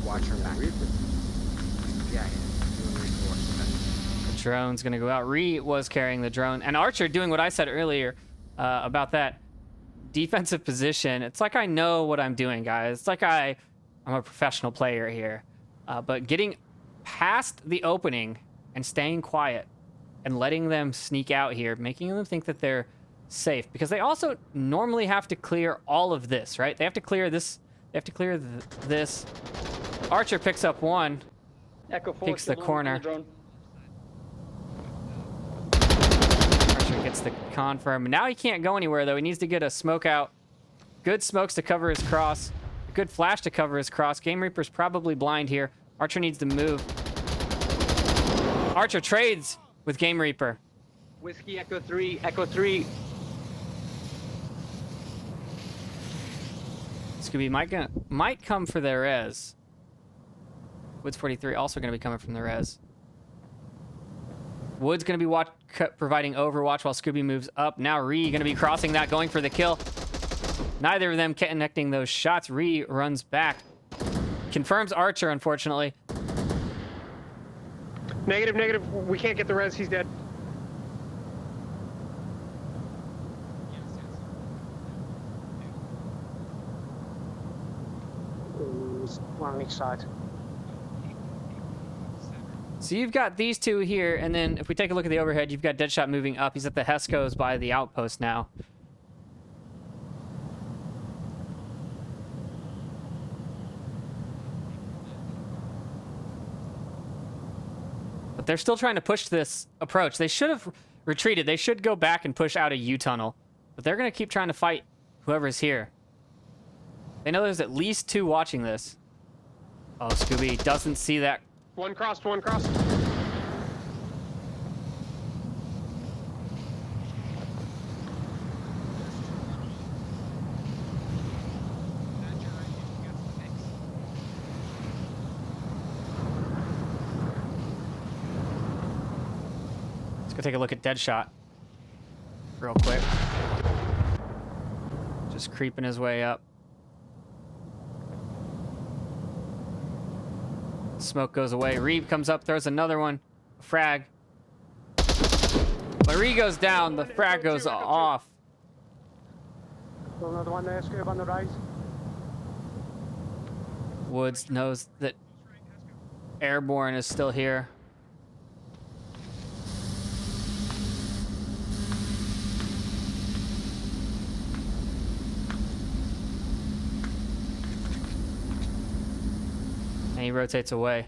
watch her back. Yeah. The drone's gonna go out. Ree was carrying the drone, and Archer doing what I said earlier about that defensive position. It's like I know what I'm doing, guys. It's like I'm a professional player here, but getting past the opening and staying quiet and letting them sneak out here, making them think that they're safe, because they also normally have to clear all of this, right? They have to clear this. They have to clear this. Archer picks up one. Echo 4 Peeks the still on corner. drone. Archer gets the confirm. Now he can't go anywhere, though. He needs to get a smoke out. Good smokes to cover his cross. A good flash to cover his cross. Game Reaper's probably blind here. Archer needs to move. Archer trades with Game Reaper. Whiskey Echo 3. Echo 3. Scooby might come for the res. Woods 43 also going to be coming from the res. Wood's going to be providing overwatch while Scooby moves up. Now Ree going to be crossing that, going for the kill. Neither of them connecting those shots. Ree runs back. Confirms Archer, unfortunately. Negative, negative. We can't get the res. He's dead. One on each side. So you've got these two here, and then if we take a look at the overhead, you've got Deadshot moving up. He's at the Hesco's by the outpost now. But they're still trying to push this approach. They should have retreated. They should go back and push out a U-tunnel. But they're going to keep trying to fight whoever's here. They know there's at least two watching this. Oh, Scooby doesn't see that. One crossed, one crossed. Let's go take a look at Deadshot real quick. Just creeping his way up. Smoke goes away. Reeb comes up, throws another one. Frag. But Reeb goes down. The frag goes off. Got another one there, Scoob on the right. Woods knows that Airborne is still here. And he rotates away.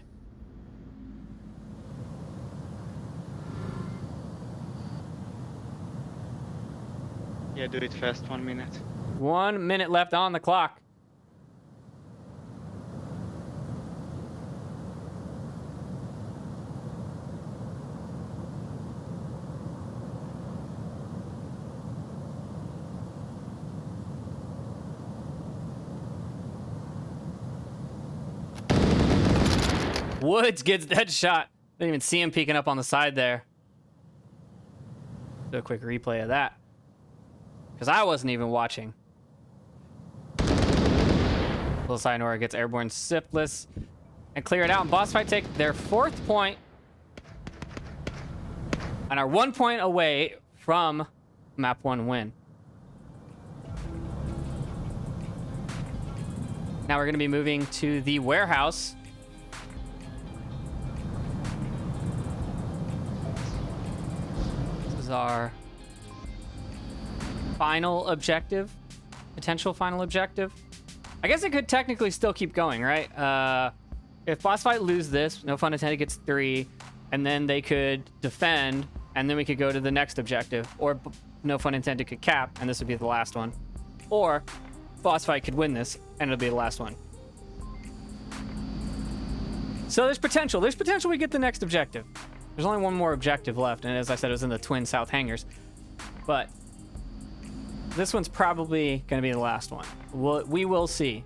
Yeah, do it fast, 1 minute. 1 minute left on the clock. Woods gets Deadshot. Didn't even see him peeking up on the side there. Do a quick replay of that, because I wasn't even watching. Little Sayonara gets Airborne Syphilis and clear it out. And Bossfight take their 4th point and are 1 point away from Map 1 win. Now we're going to be moving to the warehouse. This is our final objective, potential final objective. I guess it could technically still keep going, right? If Bossfight lose this, no fun intended gets 3, and then they could defend, and then we could go to the next objective. Or no fun intended could cap, and this would be the last one. Or Bossfight could win this, and it'll be the last one. So there's potential. There's potential we get the next objective. There's only one more objective left, and as I said, it was in the Twin South Hangars. But this one's probably going to be the last one. We will see.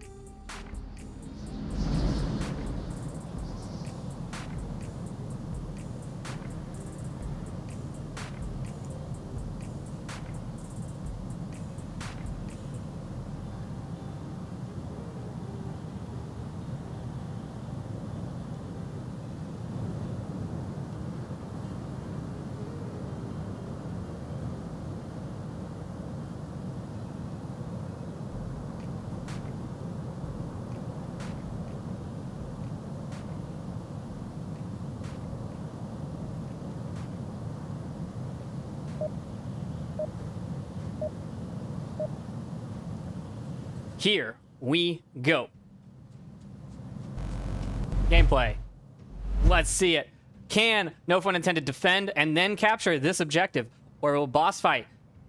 Here we go. Gameplay. Let's see it. Can, no pun intended, defend and then capture this objective? Or will Bossfight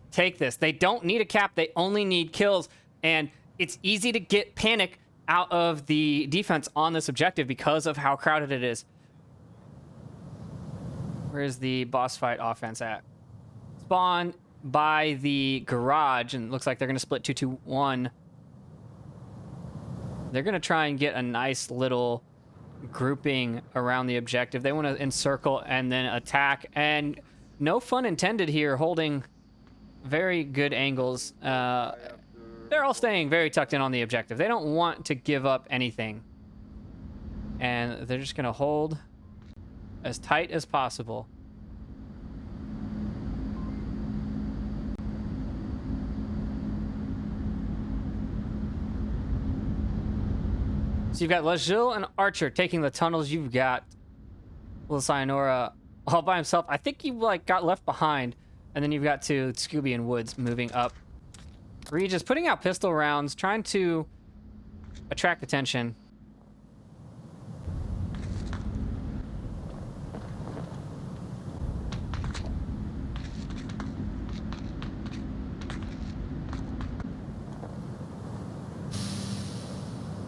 take this? They don't need a cap. They only need kills. And it's easy to get panic out of the defense on this objective because of how crowded it is. Where's the Bossfight offense at? Spawn by the garage, and it looks like they're going to split 2-2-1. They're going to try and get a nice little grouping around the objective. They want to encircle and then attack, and no fun intended here, holding very good angles. They're all staying very tucked in on the objective. They don't want to give up anything, and they're just going to hold as tight as possible. So you've got Lajil and Archer taking the tunnels. You've got Little Sayonara all by himself. I think he like got left behind, and then you've got two Scooby and Woods moving up. Regis putting out pistol rounds, trying to attract attention.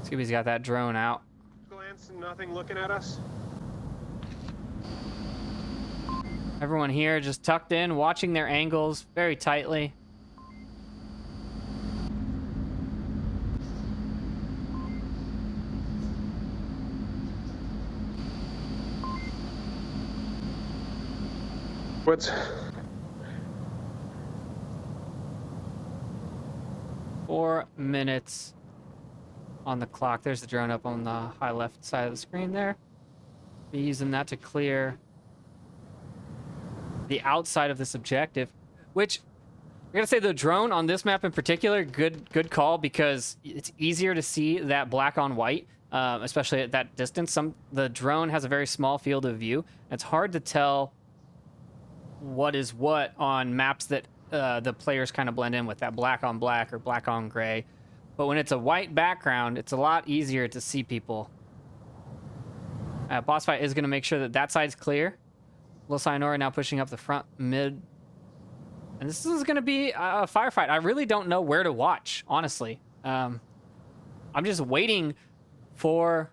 Scooby's got that drone out. Glance, nothing looking at us. Everyone here just tucked in, watching their angles very tightly. What's 4 minutes on the clock. There's the drone up on the high left side of the screen there. Be using that to clear the outside of this objective, which I gotta say the drone on this map in particular, good call, because it's easier to see that black on white, especially at that distance. The drone has a very small field of view. It's hard to tell what is what on maps that the players kind of blend in with, that black on black or black on gray. But when it's a white background, it's a lot easier to see people. Bossfight is going to make sure that that side's clear. Little Sayonara now pushing up the front mid. And this is going to be a firefight. I really don't know where to watch, honestly. I'm just waiting for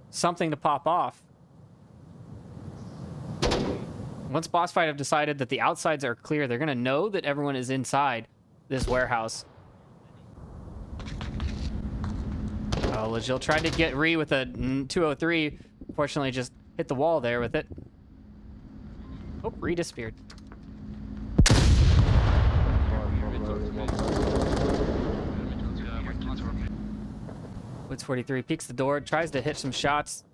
something to pop off. Once Bossfight have decided that the outsides are clear, they're going to know that everyone is inside this warehouse. Oh, Lajil tried to get Ree with a 203. Fortunately, just hit the wall there with it. Oh, Ree disappeared. Woods 43 peeks the door, tries to hit some shots.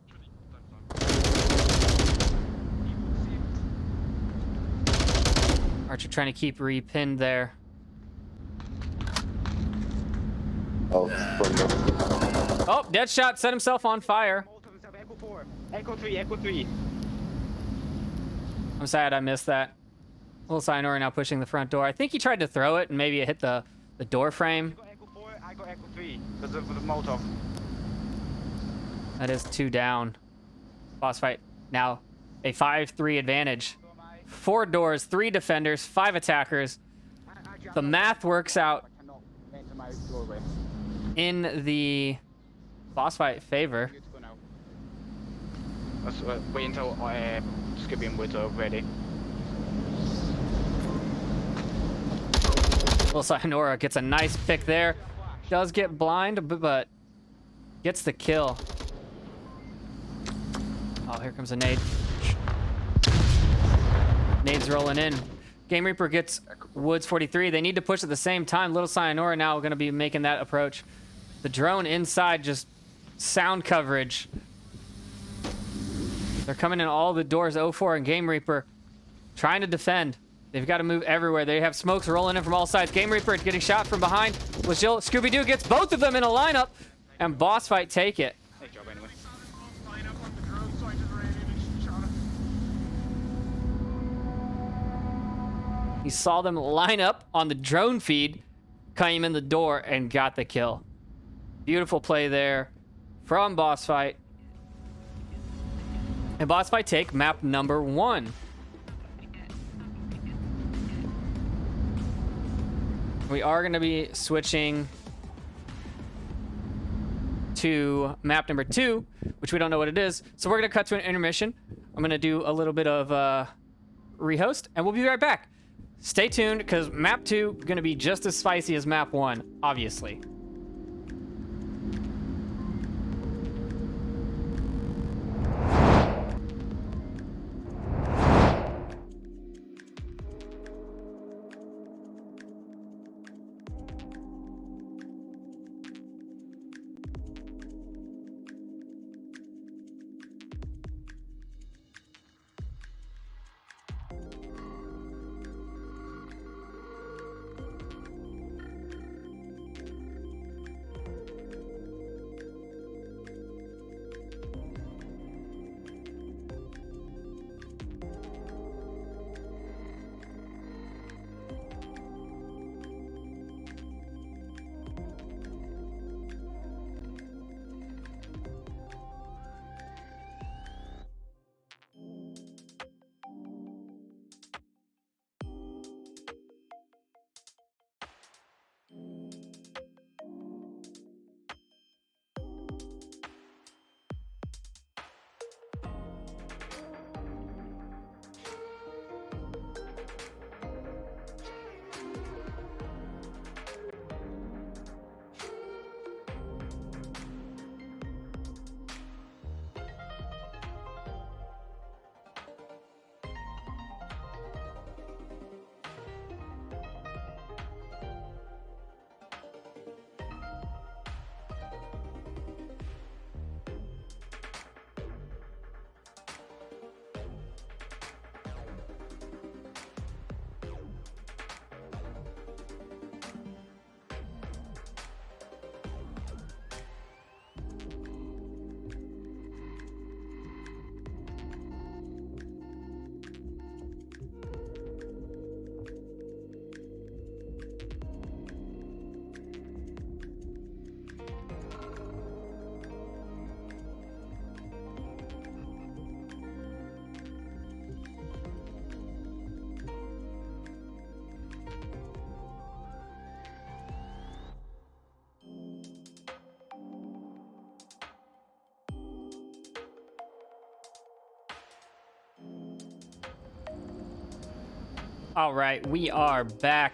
Archer trying to keep Ree pinned there. Oh, dead shot, set himself on fire. Echo 3, Echo 3. I'm sad I missed that. Little Sayonara now pushing the front door. I think he tried to throw it and maybe it hit the door frame. You got Echo 4, I got Echo 3 because of the Molotov. That is 2 down. Bossfight now a 5-3 advantage. 4 doors, 3 defenders, 5 attackers. The math works out I cannot enter my doorway. in the Bossfight favor. Good to go now. Let's wait until Skippy and Woods are ready. Little Sayonara gets a nice pick there. Does get blind, but gets the kill. Oh, here comes a nade. Nade's rolling in. Game Reaper gets Woods 43. They need to push at the same time. Little Sayonara now going to be making that approach. The drone inside, just sound coverage. They're coming in all the doors. 04 and Game Reaper trying to defend. They've got to move everywhere. They have smokes rolling in from all sides. Game Reaper getting shot from behind. Lajil, Scooby-Doo gets both of them in a lineup, and Bossfight take it. Nice job anyway. Line up on the drone, so I just ran in and shot him. He saw them line up on the drone feed, came in the door, and got the kill. Beautiful play there from Bossfight. And Bossfight take map number 1. We are going to be switching to map number 2, which we don't know what it is. So we're going to cut to an intermission. I'm going to do a little bit of rehost, and we'll be right back. Stay tuned, because map 2 going to be just as spicy as map 1, obviously. All right, we are back.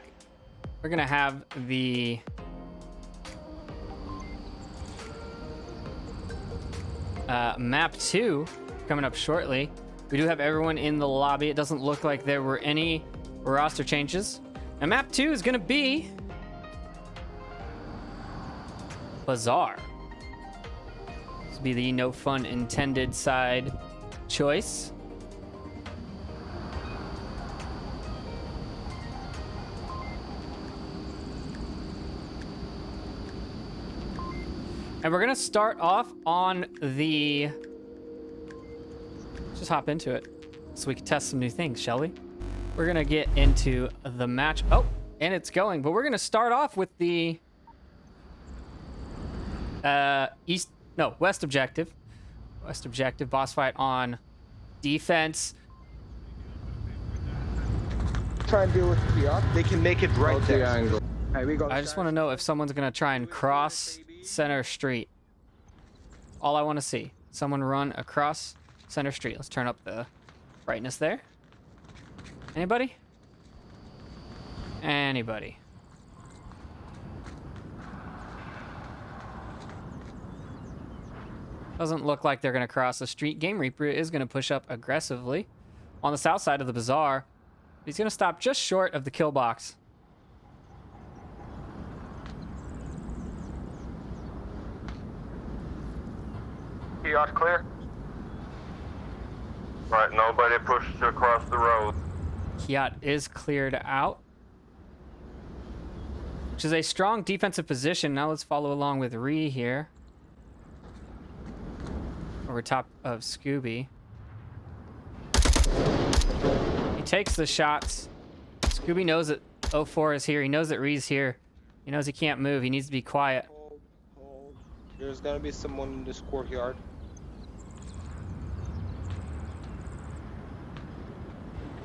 We're gonna have the map 2 coming up shortly. We do have everyone in the lobby. It doesn't look like there were any roster changes. And map 2 is gonna be Bazaar. This will be the no fun intended side choice. And we're gonna start off on the... Just hop into it so we can test some new things, shall we? We're gonna get into the match. Oh, and it's going, but we're gonna start off with the west objective. West objective, boss fight on defense. Try and deal with Fiat. They can make it right there. Angle. Hey, we got I just want to know if someone's gonna try and cross center street. All I want to see, someone run across center street. Let's turn up the brightness there. Anybody? Anybody? Doesn't look like they're gonna cross the street. Game Reaper is gonna push up aggressively on the south side of the bazaar. He's gonna stop just short of the kill box. Fiat clear. Right, nobody pushed across the road. Kiat is cleared out, which is a strong defensive position. Now let's follow along with Ree here. Over top of Scooby. He takes the shots. Scooby knows that 04 is here. He knows that Ree's here. He knows he can't move. He needs to be quiet. Hold. There's gonna be someone in this courtyard.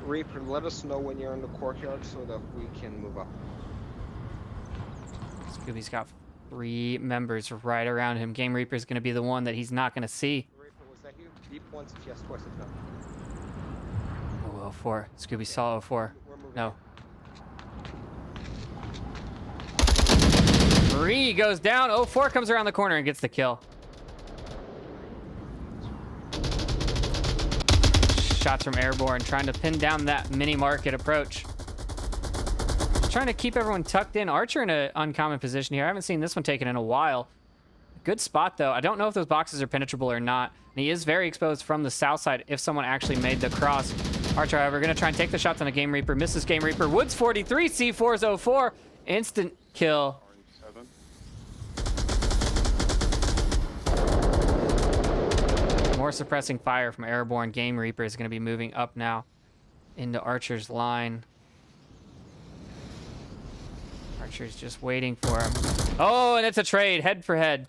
Reaper, let us know when you're in the courtyard so that we can move up. Scooby's got 3 members right around him. Game Reaper's going to be the one that he's not going to see. Reaper, was that you? Deep once if yes, twice if no. Oh, 04. Scooby saw 04. We're moving. No. 3 goes down. 04 comes around the corner and gets the kill. Shots from Airborne, trying to pin down that mini market approach. Just trying to keep everyone tucked in. Archer in an uncommon position here. I haven't seen this one taken in a while. Good spot, though. I don't know if those boxes are penetrable or not. And he is very exposed from the south side if someone actually made the cross. Archer, however, going to try and take the shots on a Game Reaper. Misses Game Reaper. Woods 43, C4's 04. Instant kill. More suppressing fire from Airborne. Game Reaper is going to be moving up now into Archer's line. Archer's just waiting for him. Oh, and it's a trade, head for head.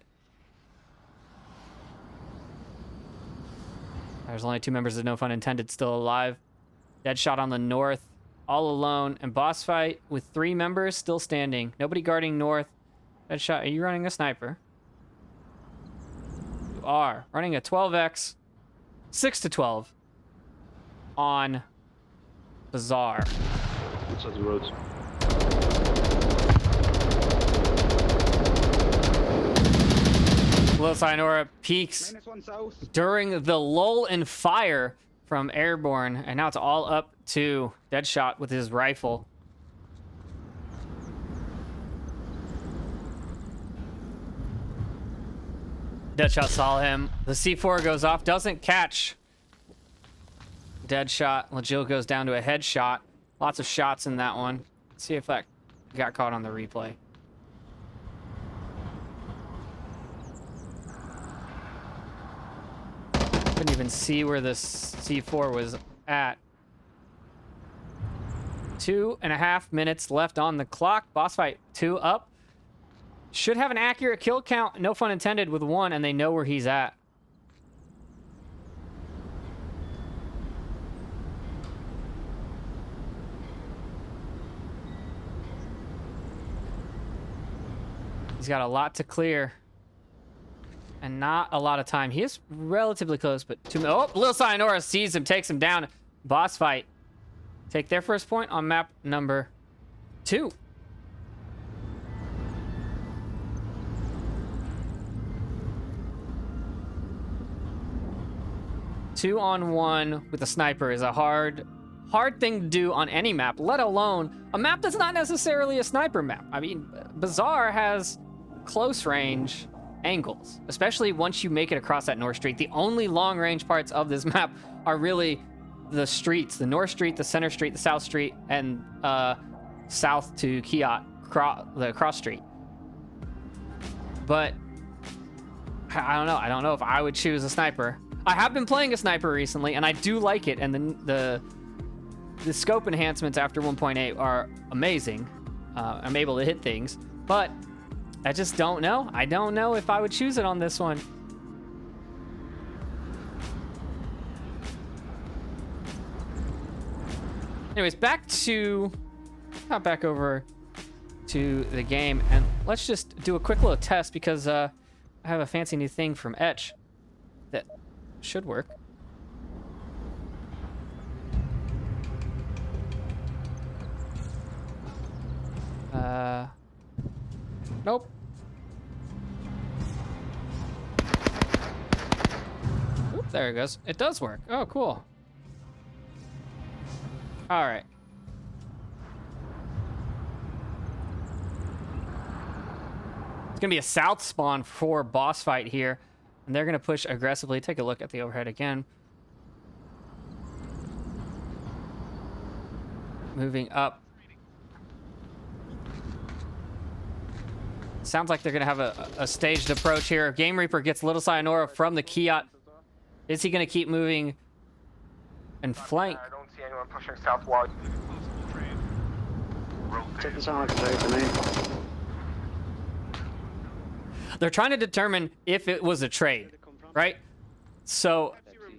There's only 2 members of No Fun Intended still alive. Dead shot on the north, all alone. And boss fight with 3 members still standing. Nobody guarding north. Dead shot. Are you running a sniper? You are. Running a 12x. 6-12. On Bazaar. Which of the roads? Little Cyanora peaks -1 south. during the lull in fire from Airborne, and now it's all up to Deadshot with his rifle. Deadshot saw him. The C4 goes off, doesn't catch Deadshot. Legil goes down to a headshot. Lots of shots in that one. Let's see if that got caught on the replay. Couldn't even see where the C4 was at. 2.5 minutes left on the clock. Boss fight 2 up. Should have an accurate kill count, no fun intended, with 1, and they know where he's at. He's got a lot to clear. And not a lot of time. He is relatively close, but 2 minutes. Oh, Lil Cyanora sees him, takes him down. Boss fight. Take their first point on map number 2. Two on one with a sniper is a hard thing to do on any map, let alone a map that's not necessarily a sniper map. I mean, Bazaar has close range angles, especially once you make it across that North Street. The only long range parts of this map are really the streets, the North Street, the Center Street, the South Street, and south to Kiat, the cross street. But I don't know. I don't know if I would choose a sniper. I have been playing a sniper recently, and I do like it. And the scope enhancements after 1.8 are amazing. I'm able to hit things, but I just don't know. I don't know if I would choose it on this one. Anyways, back over to the game, and let's just do a quick little test because I have a fancy new thing from Etch that should work. Nope. Oop, there it goes. It does work. Oh, cool. All right. It's gonna be a south spawn for boss fight here, and they're gonna push aggressively. Take a look at the overhead again. Moving up. Sounds like they're gonna have a staged approach here. Game Reaper gets Little Cyanora from the Kiat. Is he gonna keep moving and flank? I don't see anyone pushing southward. Doesn't sound like a trade to me. They're trying to determine if it was a trade, right? So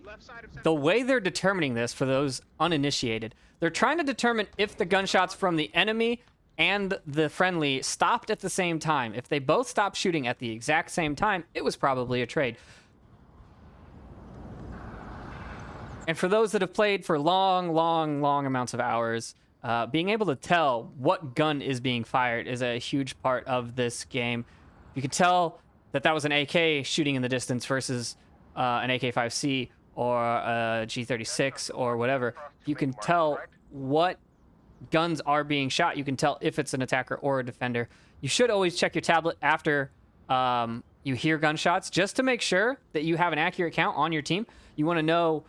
Left side of the way they're determining this, for those uninitiated, they're trying to determine if the gunshots from the enemy and the friendly stopped at the same time. If they both stopped shooting at the exact same time, it was probably a trade. And for those that have played for long amounts of hours, being able to tell what gun is being fired is a huge part of this game. You can tell that that was an AK shooting in the distance versus an AK-5C or a G36 or whatever. You can tell what guns are being shot. You can tell if it's an attacker or a defender. You should always check your tablet after you hear gunshots, just to make sure that you have an accurate count on your team. You want to know,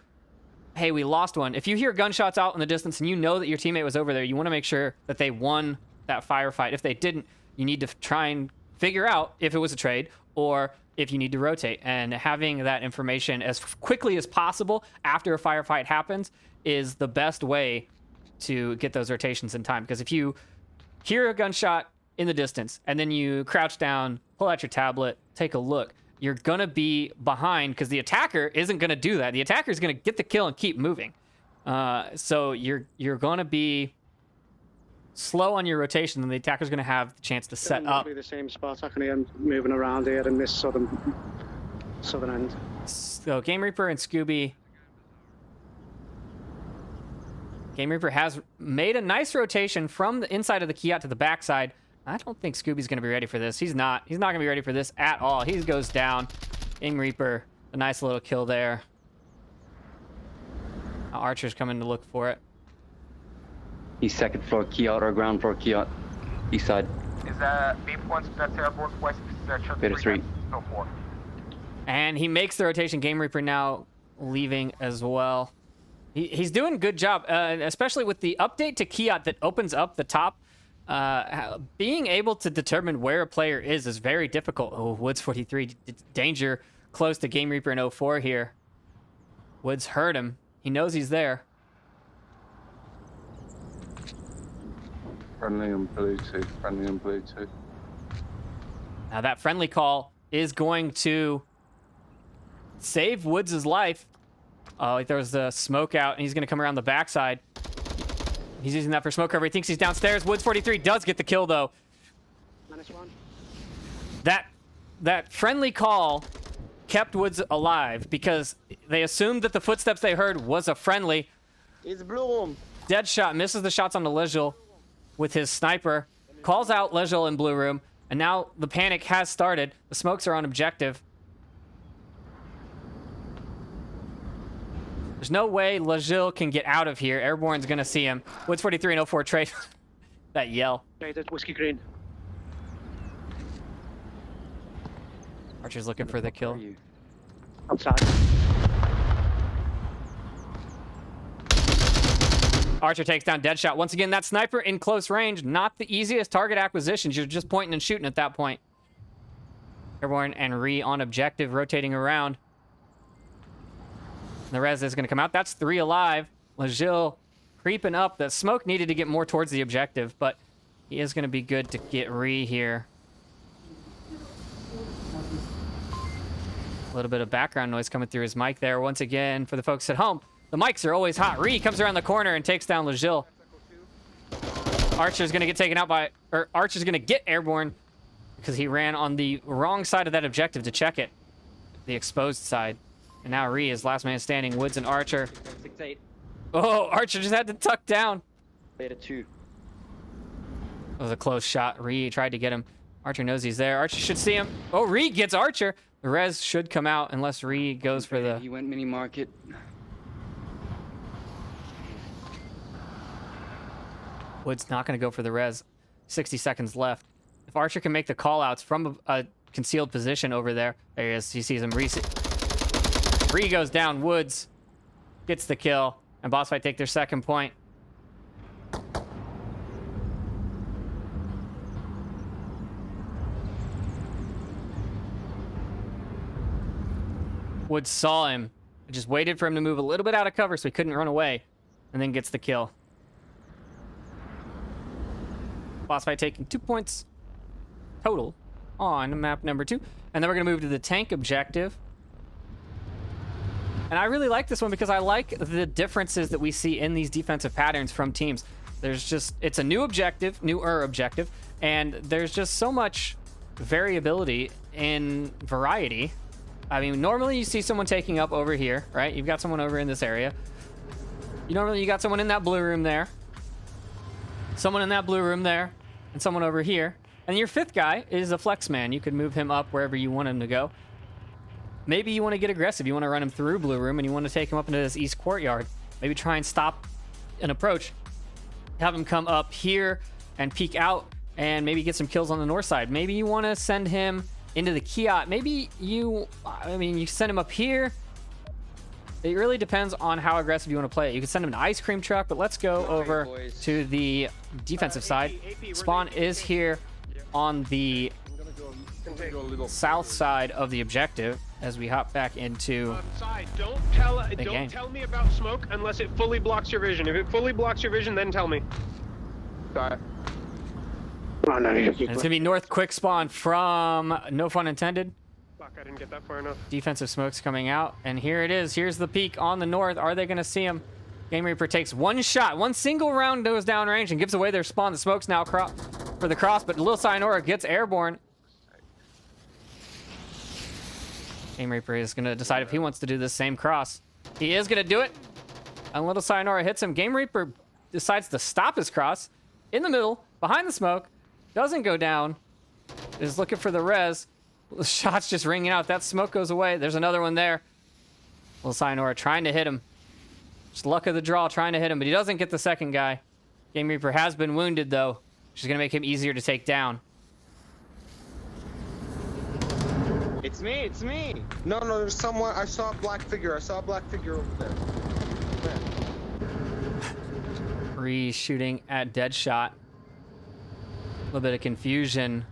hey, we lost one. If you hear gunshots out in the distance and you know that your teammate was over there, you want to make sure that they won that firefight. If they didn't, you need to try and figure out if it was a trade or if you need to rotate. And having that information as quickly as possible after a firefight happens is the best way to get those rotations in time. Because if you hear a gunshot in the distance and then you crouch down, pull out your tablet, take a look, you're gonna be behind because the attacker isn't gonna do that. The attacker is gonna get the kill and keep moving. So you're gonna be slow on your rotation, and the attacker's gonna have the chance to set up. The same spot. I can hear him moving around here in this southern end. So Game Reaper and Scooby. Game Reaper has made a nice rotation from the inside of the Kiat to the backside. I don't think Scooby's going to be ready for this. He's not going to be ready for this at all. He goes down. Game Reaper, a nice little kill there. Now Archer's coming to look for it. He's second floor Kiat or ground floor Kiat. East side. Is beep once that's airborne west Beta 3. So 4. And he makes the rotation. Game Reaper now leaving as well. He's doing a good job, especially with the update to Kiat that opens up the top. Being able to determine where a player is very difficult. Oh, Woods 43, danger close to Game Reaper in 04 here. Woods heard him. He knows he's there. Friendly and Bluetooth, friendly and Bluetooth. Now that friendly call is going to save Woods' life. Oh, he throws the smoke out, and he's going to come around the backside. He's using that for smoke cover. He thinks he's downstairs. Woods 43 does get the kill, though. That friendly call kept Woods alive because they assumed that the footsteps they heard was a friendly. It's blue room. Dead shot misses the shots on the Legil with his sniper. Calls out Legil in blue room, and now the panic has started. The smokes are on objective. There's no way Legil can get out of here. Airborne's gonna see him. Woods 43 and 04 trade. That yell. Traded Whiskey Green. Archer's looking for the kill. Outside. Archer takes down Deadshot. Once again, that sniper in close range, not the easiest target acquisitions. You're just pointing and shooting at that point. Airborne and Ree on objective, rotating around. The res is going to come out. That's 3 alive. Legil creeping up. The smoke needed to get more towards the objective, but he is going to be good to get Ree here. A little bit of background noise coming through his mic there. Once again, for the folks at home, the mics are always hot. Ree comes around the corner and takes down Legil. Archer's going to get taken out by... Or Archer's going to get Airborne because he ran on the wrong side of that objective to check it. The exposed side. And now Ree is last man standing. Woods and Archer. 6-8. Oh, Archer just had to tuck down. Beta 2. It was a close shot. Ree tried to get him. Archer knows he's there. Archer should see him. Oh, Ree gets Archer. The res should come out unless Ree goes for the... He went mini market. Woods not going to go for the res. 60 seconds left. If Archer can make the call-outs from a concealed position over there. There he is. He sees him. Ree goes down. Woods gets the kill. And Bossfight take their second point. Woods saw him. Just waited for him to move a little bit out of cover so he couldn't run away. And then gets the kill. Bossfight taking 2 points total on map number 2. And then we're going to move to the tank objective. And I really like this one because I like the differences that we see in these defensive patterns from teams. There's just, it's a new objective, newer objective, and there's just so much variability in variety. I mean, normally you see someone taking up over here, right? You've got someone over in this area. You got someone in that blue room there. Someone in that blue room there. And someone over here. And your 5th guy is a flex man. You could move him up wherever you want him to go. Maybe you want to get aggressive. You want to run him through blue room and you want to take him up into this east courtyard. Maybe try and stop an approach. Have him come up here and peek out and maybe get some kills on the north side. Maybe you want to send him into the kiosk. Maybe you send him up here. It really depends on how aggressive you want to play it. You can send him an ice cream truck, but let's go over to the defensive side. Spawn is here on the south side of the objective as we hop back into Don't game. tell me about smoke unless it fully blocks your vision. If it fully blocks your vision, then tell me. Got it. Oh, no, And it's going to be north quick spawn from No Fun Intended. Fuck, I didn't get that far enough. Defensive smoke's coming out, and here it is. Here's the peak on the north. Are they going to see him? Game Reaper takes one shot. One single round goes downrange and gives away their spawn. The smoke's now for the cross, but Little Cyanora gets airborne. Game Reaper is going to decide if he wants to do this same cross. He is going to do it. And Little Cyanora hits him. Game Reaper decides to stop his cross in the middle, behind the smoke. Doesn't go down. Is looking for the res. The shot's just ringing out. That smoke goes away. There's another one there. Little Cyanora trying to hit him. Just luck of the draw trying to hit him, but he doesn't get the second guy. Game Reaper has been wounded, though, which is going to make him easier to take down. It's me, it's me. No, there's someone. I saw a black figure. I saw a black figure over there. Bree shooting at Deadshot. A little bit of confusion.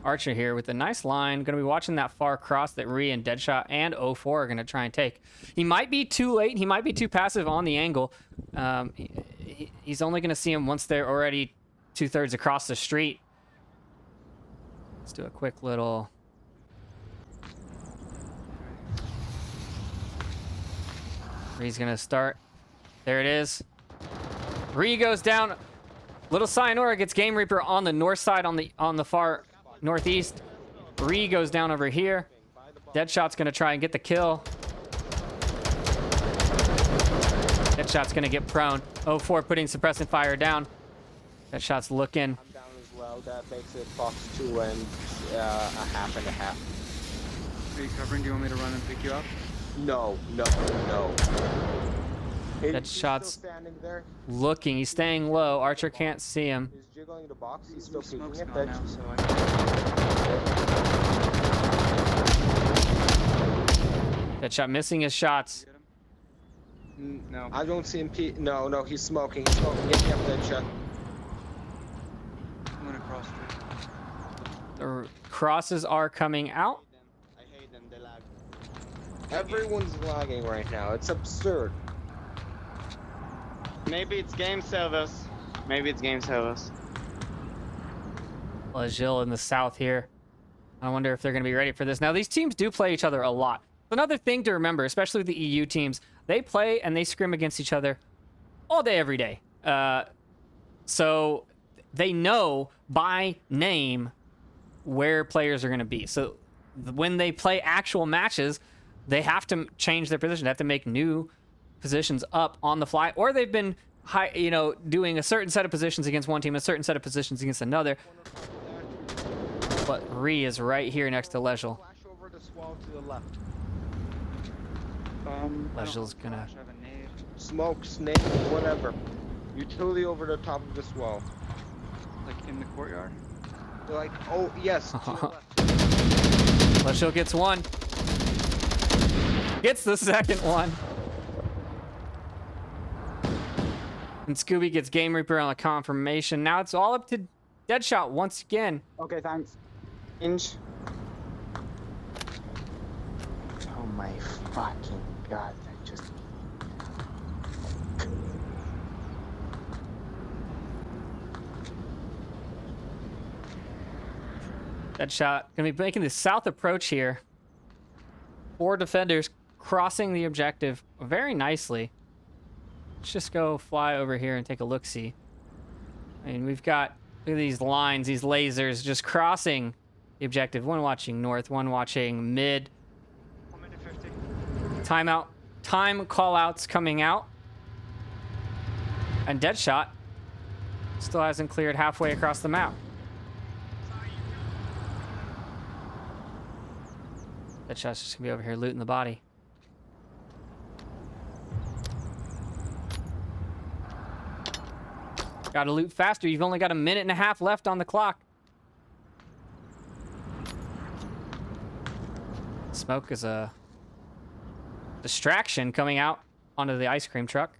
Archer here with a nice line. Going to be watching that far cross that Ree and Deadshot and 04 are going to try and take. He might be too late. He might be too passive on the angle. He's only going to see him once they're already 2/3 across the street. Let's do a quick little... Ree's going to start. There it is. Ree goes down. Little Cyanora gets Game Reaper on the north side, on the far northeast. Ree goes down over here. Deadshot's gonna try and get the kill. Deadshot's gonna get prone. 04 putting suppressant fire down. Deadshot's looking. I'm down as well. That makes it Fox 2 and a half and a half. Are you covering? Do you want me to run and pick you up? No. Deadshot's He's still standing there. looking. He's staying low. Archer can't see him. He's jiggling the box. He's still peeking Smoke's it. gone now, so I Deadshot missing his shots. No. I don't see him No, he's smoking. He's smoking. Get me up, Deadshot. I'm gonna cross street. The crosses are coming out. I hate them, they lag. Everyone's lagging right now. It's absurd. Maybe it's game service. Maybe it's game service. Jill in the south here. I wonder if they're going to be ready for this. Now, these teams do play each other a lot. Another thing to remember, especially with the EU teams, they play and they scrim against each other all day, every day. So they know by name where players are going to be. So when they play actual matches, they have to change their position. They have to make new positions up on the fly, or they've been doing a certain set of positions against one team, a certain set of positions against another. But Ree is right here next to Lejil. Flash over the swell to the left. Lejil's gonna... I have a nade. Smoke, snake, whatever. Utility over the top of the swell. Like in the courtyard? They're like, oh, yes. To the left. Lejil gets one. Gets the second one. And Scooby gets Game Reaper on the confirmation. Now it's all up to Deadshot once again. Okay, thanks. Inch. Oh my fucking god, I just... Deadshot gonna be making the south approach here. 4 defenders crossing the objective very nicely. Let's just go fly over here and take a look-see. I mean, we've got, look at these lines, these lasers just crossing the objective. One watching north, one watching mid. 1 minute 50. Timeout, time call-outs coming out. And Deadshot still hasn't cleared halfway across the map. Deadshot's just gonna be over here looting the body. Gotta loot faster. You've only got a minute and a half left on the clock. Smoke is a distraction coming out onto the ice cream truck.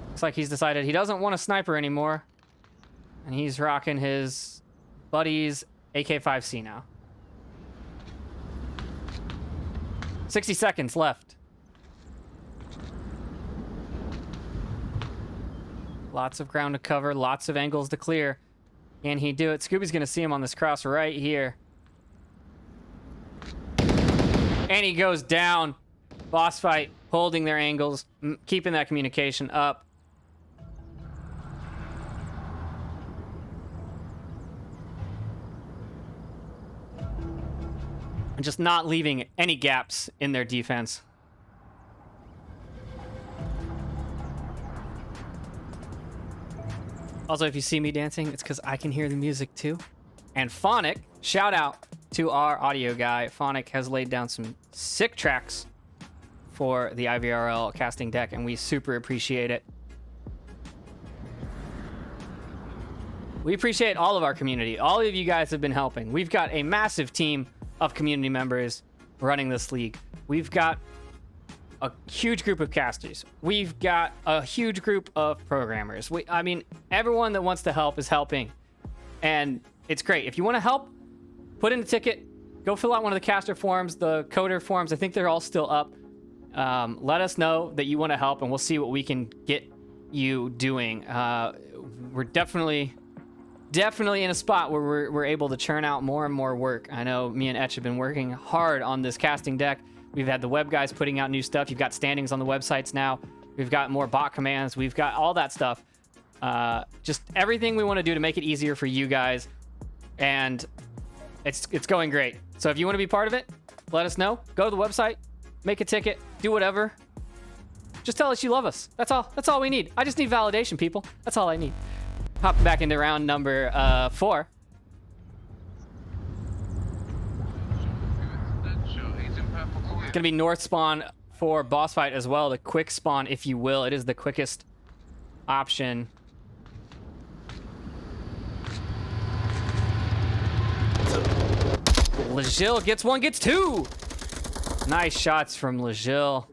Looks like he's decided he doesn't want a sniper anymore. And he's rocking his buddy's AK-5C now. 60 seconds left. Lots of ground to cover, lots of angles to clear. Can he do it? Scooby's gonna see him on this cross right here. And he goes down. Bossfight holding their angles, keeping that communication up. And just not leaving any gaps in their defense. Also, if you see me dancing, it's because I can hear the music too. And Phonic, shout out to our audio guy. Phonic has laid down some sick tracks for the IVRL casting deck, and we super appreciate it. We appreciate all of our community. All of you guys have been helping. We've got a massive team of community members running this league. We've got a huge group of casters. We've got a huge group of programmers. I mean, everyone that wants to help is helping. And it's great. If you want to help, put in a ticket. Go fill out one of the caster forms, the coder forms. I think they're all still up. Let us know that you want to help, and we'll see what we can get you doing. We're definitely in a spot where we're able to churn out more and more work. I know me and Etch have been working hard on this casting deck. We've had the web guys putting out new stuff. You've got standings on the websites now. We've got more bot commands. We've got all that stuff. Just everything we want to do to make it easier for you guys. And it's going great. So if you want to be part of it, let us know. Go to the website, make a ticket, do whatever. Just tell us you love us. That's all. That's all we need. I just need validation, people. That's all I need. Hop back into round number 4. It's gonna be north spawn for boss fight as well. The quick spawn, if you will. It is the quickest option. Legil gets 1, gets 2. Nice shots from Legil.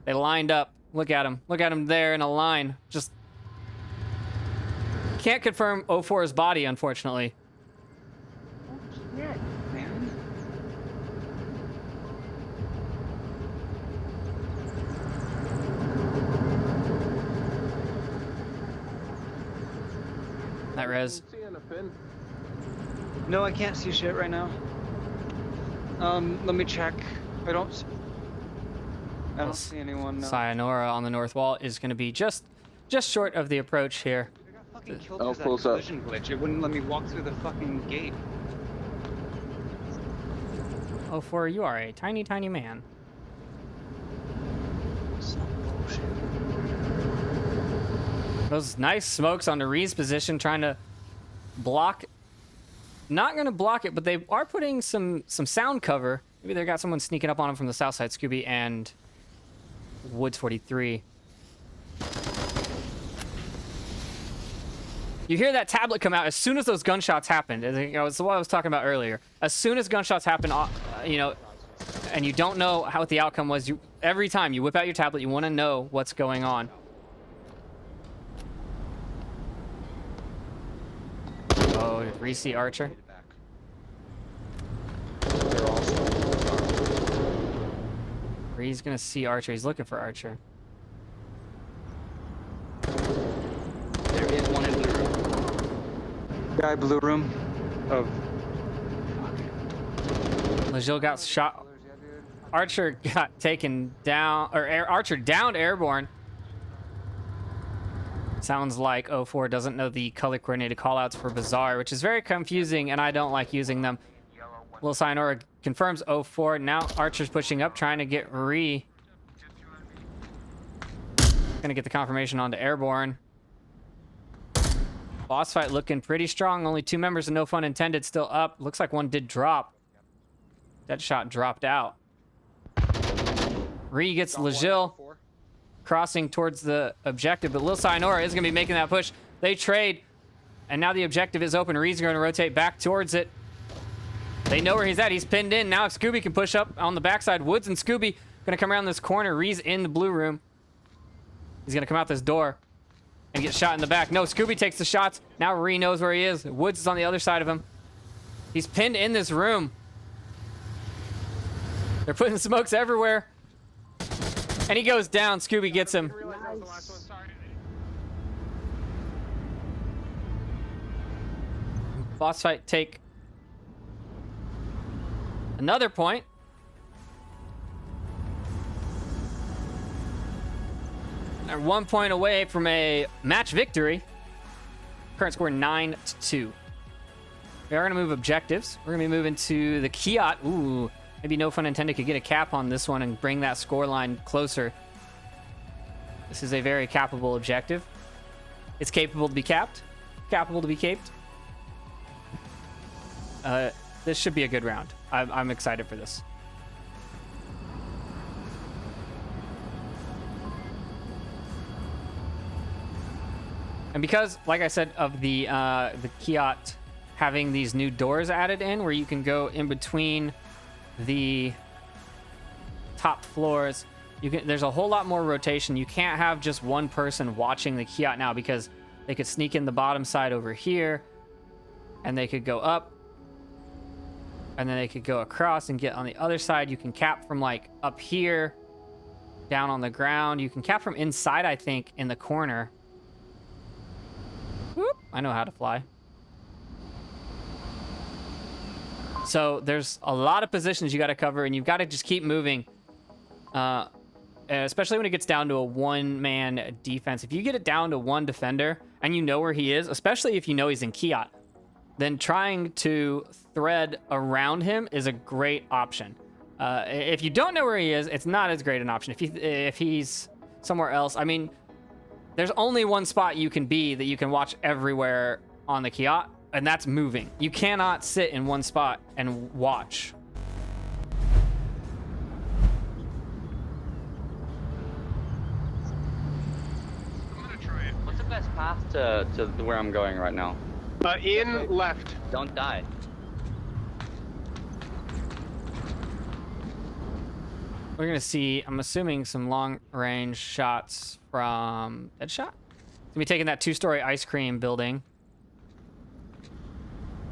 They lined up. Look at him. Look at him there in a line. Just can't confirm 04's body, unfortunately. Yeah, man. That res. No, I can't see shit right now. Let me check. I don't see anyone. No. Sayonara on the north wall is going to be just short of the approach here. I got fucking killed Oh, because that close up. collision glitch. It wouldn't let me walk through the fucking gate. 04, you are a tiny, tiny man. Some bullshit. Those nice smokes on the Reed's position, trying to block. Not going to block it, but they are putting some sound cover. Maybe they got someone sneaking up on him from the south side. Scooby and Woods 43. You hear that tablet come out as soon as those gunshots happened. It's what I was talking about earlier. As soon as gunshots happen, and you don't know what the outcome was, every time you whip out your tablet, you want to know what's going on. Oh, Reese Archer. Ree's gonna see Archer. He's looking for Archer. Guy blue room. Of Legil got shot. Archer got taken down, or Archer downed airborne. Sounds like 04 doesn't know the color coordinated callouts for Bazaar, which is very confusing, and I don't like using them. Lil Cyanora confirms 04. Now Archer's pushing up, trying to get Gonna get the confirmation onto airborne. Bossfight looking pretty strong. Only 2 members of No Fun Intended still up. Looks like one did drop. That shot dropped out. Ree gets Legil crossing towards the objective, but Lil Cyanora is going to be making that push. They trade, and now the objective is open. Ree's going to rotate back towards it. They know where he's at. He's pinned in. Now if Scooby can push up on the backside, Woods and Scooby going to come around this corner. Ree's in the blue room. He's going to come out this door and get shot in the back. No, Scooby takes the shots. Now Ree knows where he is. Woods is on the other side of him. He's pinned in this room. They're putting smokes everywhere. And he goes down. Scooby gets him. Bossfight take another point. They're 1 point away from a match victory. Current score 9-2. We are going to move objectives. We're going to be moving to the Kiat. Ooh. Maybe No Fun Intended could get a cap on this one and bring that scoreline closer. This is a very capable objective. It's capable to be capped. Capable to be caped. This should be a good round. I'm excited for this. And because, like I said, of the Kiat having these new doors added in where you can go in between the top floors, there's a whole lot more rotation. You can't have just one person watching the Kiat now, because they could sneak in the bottom side over here, and they could go up, and then they could go across and get on the other side. You can cap from like up here down on the ground. You can cap from inside, I think, in the corner. Whoop, I know how to fly. So there's a lot of positions you got to cover, and you've got to just keep moving, especially when it gets down to a one-man defense. If you get it down to one defender and you know where he is, especially if you know he's in Kiat, then trying to thread around him is a great option. If you don't know where he is, it's not as great an option. If he's somewhere else, I mean, there's only one spot you can be that you can watch everywhere on the Kiat, and that's moving. You cannot sit in one spot and watch. I'm gonna try it. What's the best path to where I'm going right now? In left. Don't die. We're gonna see, I'm assuming, some long-range shots from Deadshot. He's gonna be taking that 2-story ice cream building.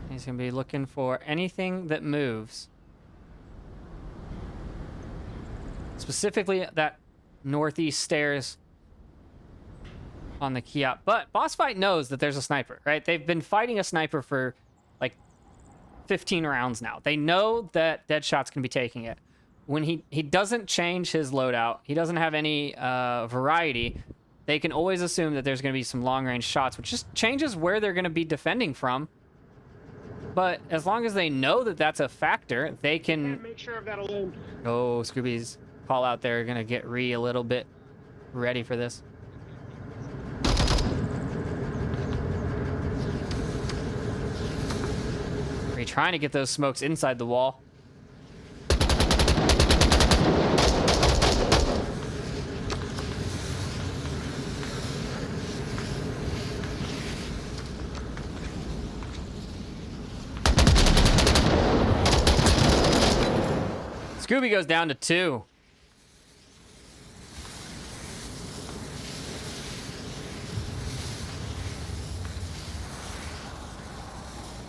He's gonna be looking for anything that moves. Specifically that northeast stairs on the Kiat. But Bossfight knows that there's a sniper, right? They've been fighting a sniper for like 15 rounds now. They know that Deadshot's gonna be taking it. When he doesn't change his loadout, he doesn't have any variety, they can always assume that there's gonna be some long-range shots, which just changes where they're gonna be defending from. But as long as they know that that's a factor, they can... Make sure of that alone. Oh, Scooby's call out there gonna get Ree a little bit ready for this. Ree trying to get those smokes inside the wall. Scooby goes down to 2.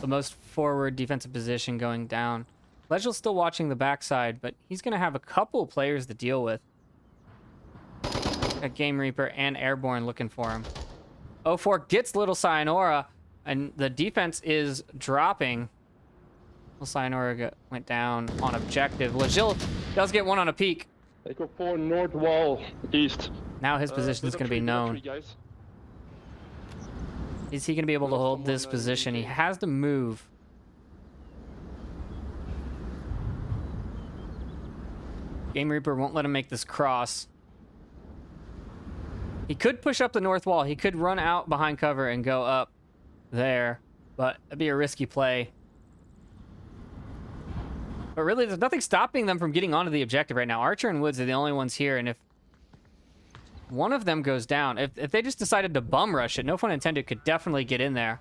The most forward defensive position going down. Legel's still watching the backside, but he's going to have a couple players to deal with. Got Game Reaper and Airborne looking for him. 04 gets Little Cyanora. And the defense is dropping. Cyanora went down on objective. Lagil does get one on a peak. Echo 4 north wall east. Now his position is going to be known. Guys. Is he going to be able to hold this position? He has to move. Game Reaper won't let him make this cross. He could push up the north wall. He could run out behind cover and go up there, but it'd be a risky play. But really, there's nothing stopping them from getting onto the objective right now. Archer and Woods are the only ones here, and if one of them goes down, if they just decided to bum rush it, no pun intended, could definitely get in there.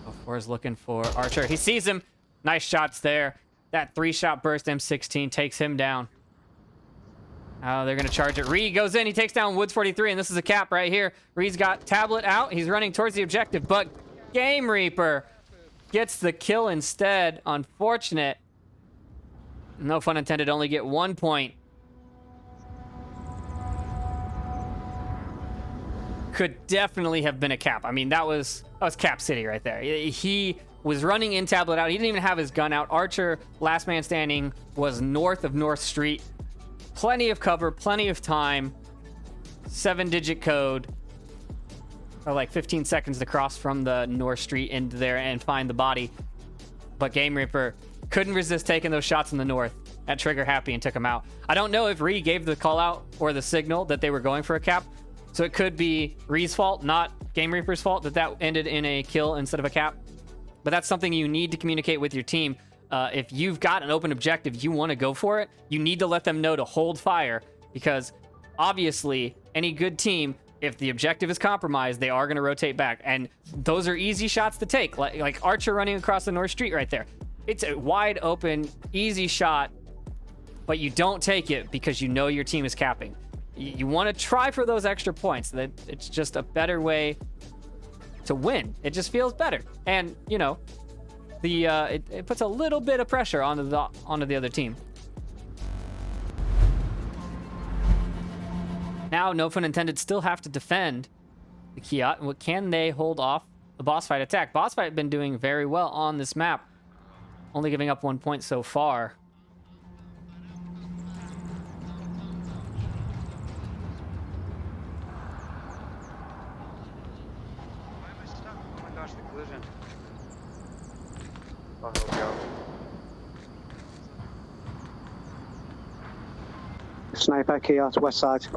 Before is looking for Archer. He sees him. Nice shots there. That 3-shot burst M16 takes him down. Oh, they're going to charge it. Reed goes in. He takes down Woods 43, and this is a cap right here. Reed's got Tablet out. He's running towards the objective, but Game Reaper gets the kill instead. Unfortunate. No fun intended. Only get 1 point. Could definitely have been a cap. I mean, that was Cap City right there. He was running in Tablet out. He didn't even have his gun out. Archer, last man standing, was north of North Street. Plenty of cover, plenty of time. 7-digit code. Or like 15 seconds to cross from the North Street into there and find the body. But Game Reaper couldn't resist taking those shots in the north at trigger happy and took him out. I don't know if Ree gave the call out or the signal that they were going for a cap. So it could be Ree's fault, not Game Reaper's fault, that ended in a kill instead of a cap. But that's something you need to communicate with your team. If you've got an open objective, you want to go for it, you need to let them know to hold fire, because obviously any good team, if the objective is compromised, they are going to rotate back. And those are easy shots to take, like Archer running across the North Street right there. It's a wide open, easy shot, but you don't take it because you know your team is capping. You want to try for those extra points. That it's just a better way to win. It just feels better. And, you know, it puts a little bit of pressure onto the other team. Now, no pun intended, still have to defend the Kiat. Can they hold off the boss fight attack? Boss fight been doing very well on this map, only giving up 1 point so far. Oh my gosh, the collision. Oh, here we go. Sniper, Kiat, west side.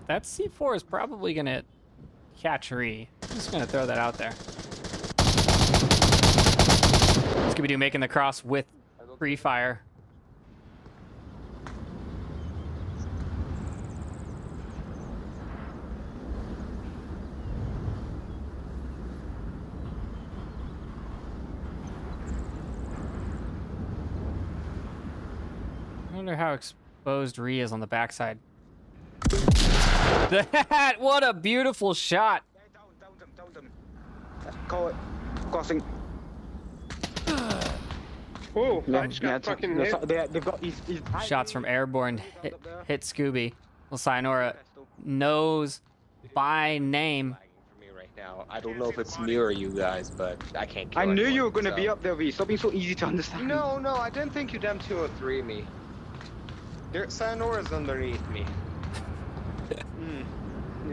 That C4 is probably going to catch Ree. I'm just going to throw that out there. Scooby-Doo making the cross with free fire. I wonder how exposed Ree is on the backside. That, what a beautiful shot. Down them. Call it. Crossing. Oh, I just got fucking hit. They've got he's Shots from Airborne hit Scooby. Well, Cyanora knows by name. For me right now, I don't know if it's me or you guys, but I can't kill I knew anyone, you were going to so. be up there, V. Stop being so easy to understand. No, I didn't think you'd M203 me. Sayanora's underneath me.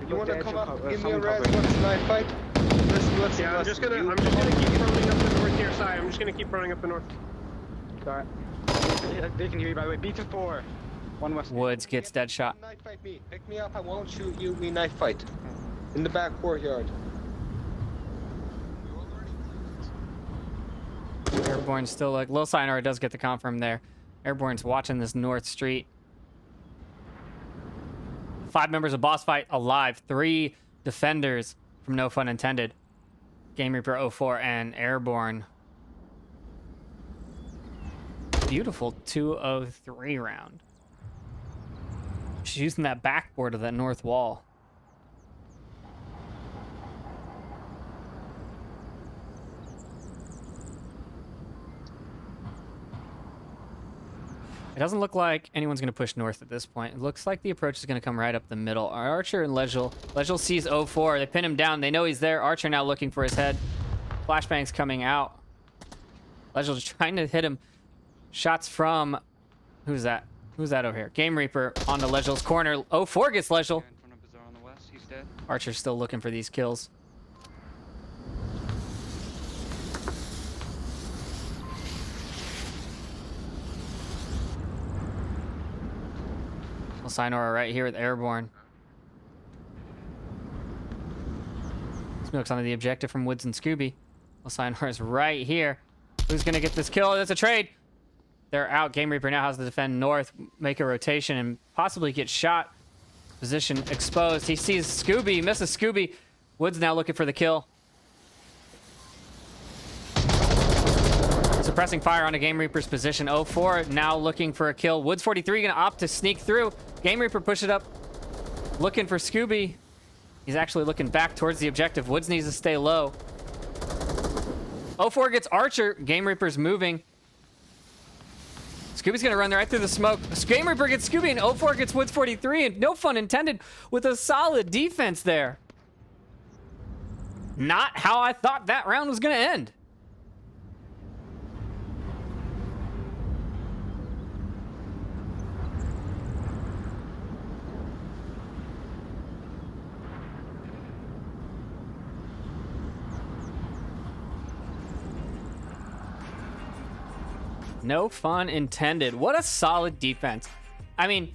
You want to come up, give me a res, let's knife fight? Let's Yeah, I'm just gonna keep running up the north here. Sorry, I'm just gonna keep running up the north. Alright. They can hear you, by the way. Beat to 4. One west. Woods gets that shot. Knife fight me. Pick me up, I won't shoot you, we knife fight. In the back courtyard. Airborne's still like, Lil Cyanora does get the confirm there. Airborne's watching this North Street. 5 members of Boss Fight alive. 3 defenders from No Fun Intended. Game Reaper 04 and Airborne. Beautiful 203 round. She's using that backboard of that north wall. It doesn't look like anyone's going to push north at this point. It looks like the approach is going to come right up the middle. Archer and Legil. Legil sees 04. They pin him down. They know he's there. Archer now looking for his head. Flashbang's coming out. Legil's trying to hit him. Shots from... Who's that? Who's that over here? Game Reaper onto Legil's corner. 04 gets Legil. Archer's still looking for these kills. Sinora right here with Airborne. Smoke's onto the objective from Woods and Scooby. Sinora's right here. Who's gonna get this kill? That's a trade. They're out. Game Reaper now has to defend north, make a rotation, and possibly get shot. Position exposed. He sees Scooby, misses Scooby. Woods now looking for the kill. Suppressing fire on a Game Reaper's position. 04 now looking for a kill. Woods 43 gonna opt to sneak through. Game Reaper push it up. Looking for Scooby. He's actually looking back towards the objective. Woods needs to stay low. 04 gets Archer. Game Reaper's moving. Scooby's gonna run right through the smoke. Game Reaper gets Scooby and 04 gets Woods 43, and no fun intended with a solid defense there. Not how I thought that round was gonna end. No fun intended. What a solid defense. I mean,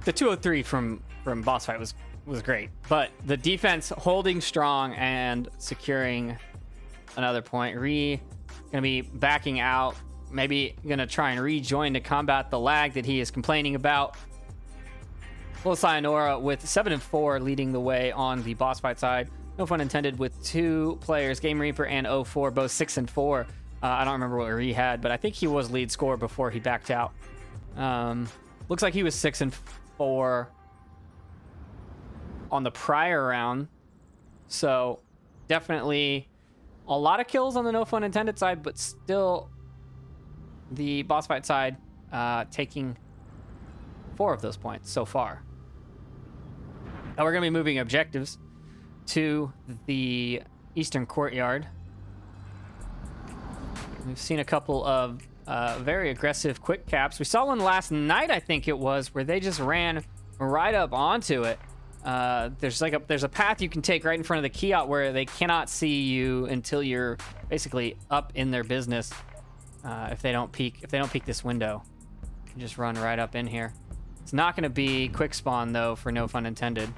the 203 from Bossfight was great, but the defense holding strong and securing another point. Gonna be backing out, maybe gonna try and rejoin to combat the lag that he is complaining about. Sayonara with 7 and 4 leading the way on the Bossfight side. No fun intended with 2 players, Game Reaper and 04, both 6 and 4. I don't remember what he had, but I think he was lead scorer before he backed out. Looks like he was 6 and 4 on the prior round. So definitely a lot of kills on the no fun intended side, but still the Bossfight side taking 4 of those points so far. Now we're going to be moving objectives to the eastern courtyard. We've seen a couple of very aggressive quick caps. We saw one last night, I think it was, where they just ran right up onto it. There's a path you can take right in front of the kiosk where they cannot see you until you're basically up in their business. If they don't peek this window, you just run right up in here. It's not going to be quick spawn though, for no fun intended.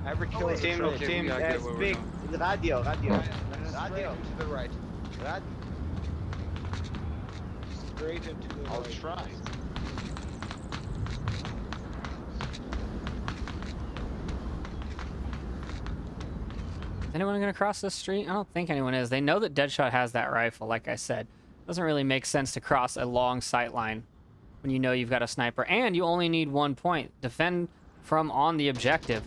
Every kill is Team, trophy. team, We gotta get where we're big. going. Radio. Straight into the right. Straight into the I'll right. try. Is anyone gonna cross this street? I don't think anyone is. They know that Deadshot has that rifle, like I said. Doesn't really make sense to cross a long sight line when you know you've got a sniper, and you only need 1 point. Defend from on the objective.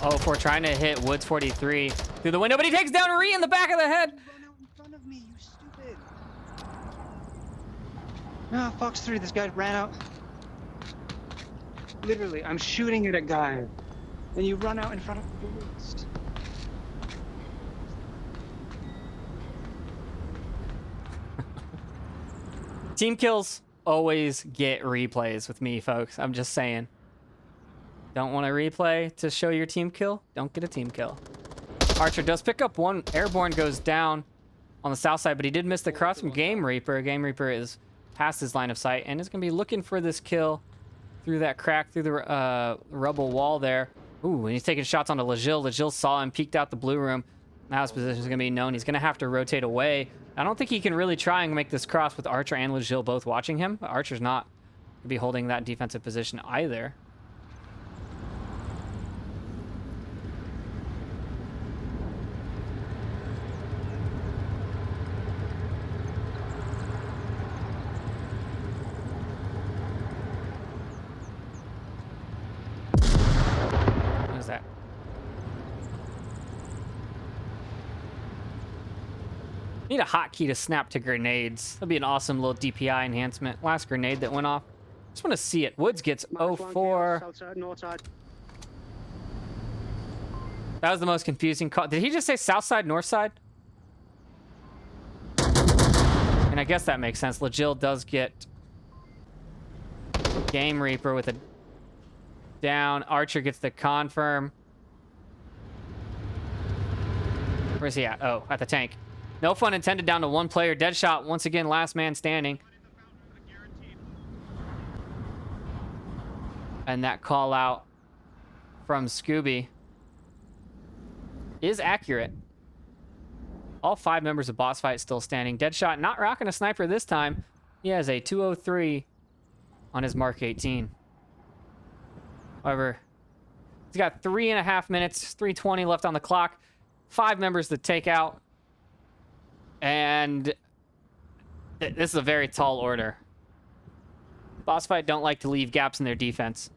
Oh, if we're trying to hit Woods 43 through the window, but he takes down Ree in the back of the head. Run out in front of me, you stupid. Ah, Fox 3, this guy ran out. Literally, I'm shooting at a guy, and you run out in front of the bullets. Team kills always get replays with me, folks. I'm just saying. Don't want a replay to show your team kill? Don't get a team kill. Archer does pick up one. Airborne goes down on the south side, but he did miss the cross from Game Reaper. Game Reaper is past his line of sight and is going to be looking for this kill through that crack, through the rubble wall there. Ooh, and he's taking shots onto Legil. Legil saw him, peeked out the blue room. Now his position is going to be known. He's going to have to rotate away. I don't think he can really try and make this cross with Archer and Legil both watching him. But Archer's not going to be holding that defensive position either. Need a hotkey to snap to grenades. That'd be an awesome little DPI enhancement. Last grenade that went off. Just want to see it. Woods gets 04. South side, north side. That was the most confusing call. Did he just say south side, north side? And I guess that makes sense. Legil does get Game Reaper with a down. Archer gets the confirm. Where's he at? Oh, at the tank. No fun intended, down to one player. Deadshot, once again, last man standing. And that call out from Scooby is accurate. All 5 members of Bossfight still standing. Deadshot not rocking a sniper this time. He has a 203 on his Mark 18. However, he's got 3.5 minutes, 3:20 left on the clock. 5 members to take out. And this is a very tall order. Bossfight don't like to leave gaps in their defense.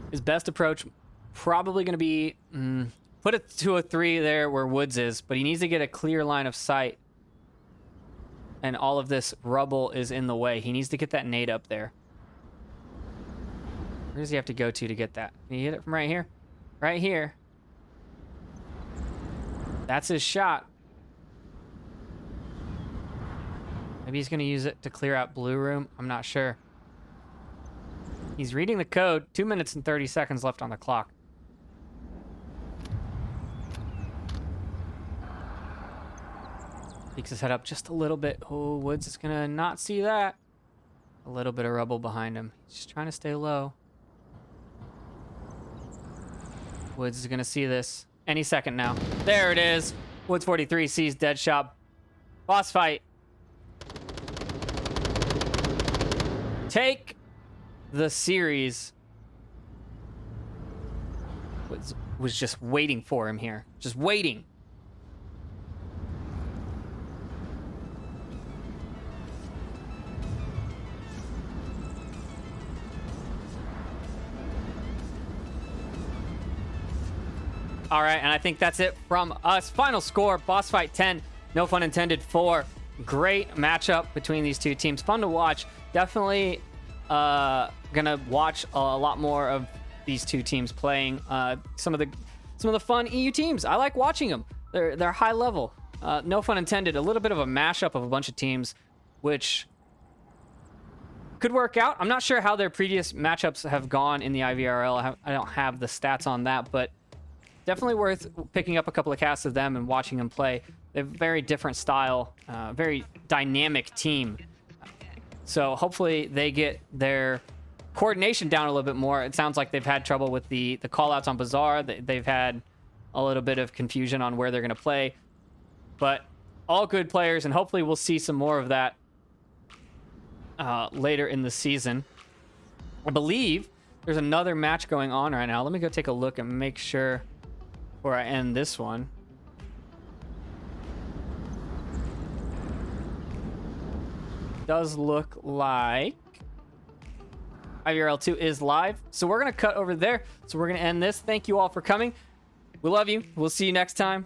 His best approach probably going to be put it to a 3 there where Woods is, but he needs to get a clear line of sight. And all of this rubble is in the way. He needs to get that nade up there. Where does he have to go to get that? Can he hit it from right here? Right here. That's his shot. Maybe he's going to use it to clear out blue room. I'm not sure. He's reading the code. 2 minutes and 30 seconds left on the clock. Peeks his head up just a little bit. Oh, Woods is going to not see that. A little bit of rubble behind him. He's just trying to stay low. Woods is going to see this any second now. There it is. Woods 43 sees Deadshot. Bossfight. Take the series. Woods was just waiting for him here. Just waiting. All right, and I think that's it from us. Final score, Bossfight 10, no fun intended 4. Great matchup between these two teams. Fun to watch. Definitely gonna watch a lot more of these two teams playing. Some of the fun EU teams. I like watching them. They're high level. No fun intended. A little bit of a mashup of a bunch of teams, which could work out. I'm not sure how their previous matchups have gone in the IVRL. I don't have the stats on that, but definitely worth picking up a couple of casts of them and watching them play. They have a very different style, very dynamic team. So hopefully they get their coordination down a little bit more. It sounds like they've had trouble with the call-outs on Bazaar. They've had a little bit of confusion on where they're going to play. But all good players, and hopefully we'll see some more of that later in the season. I believe there's another match going on right now. Let me go take a look and make sure before I end this one. Does look like IVRL 2 is live. So we're going to cut over there. So we're going to end this. Thank you all for coming. We love you. We'll see you next time.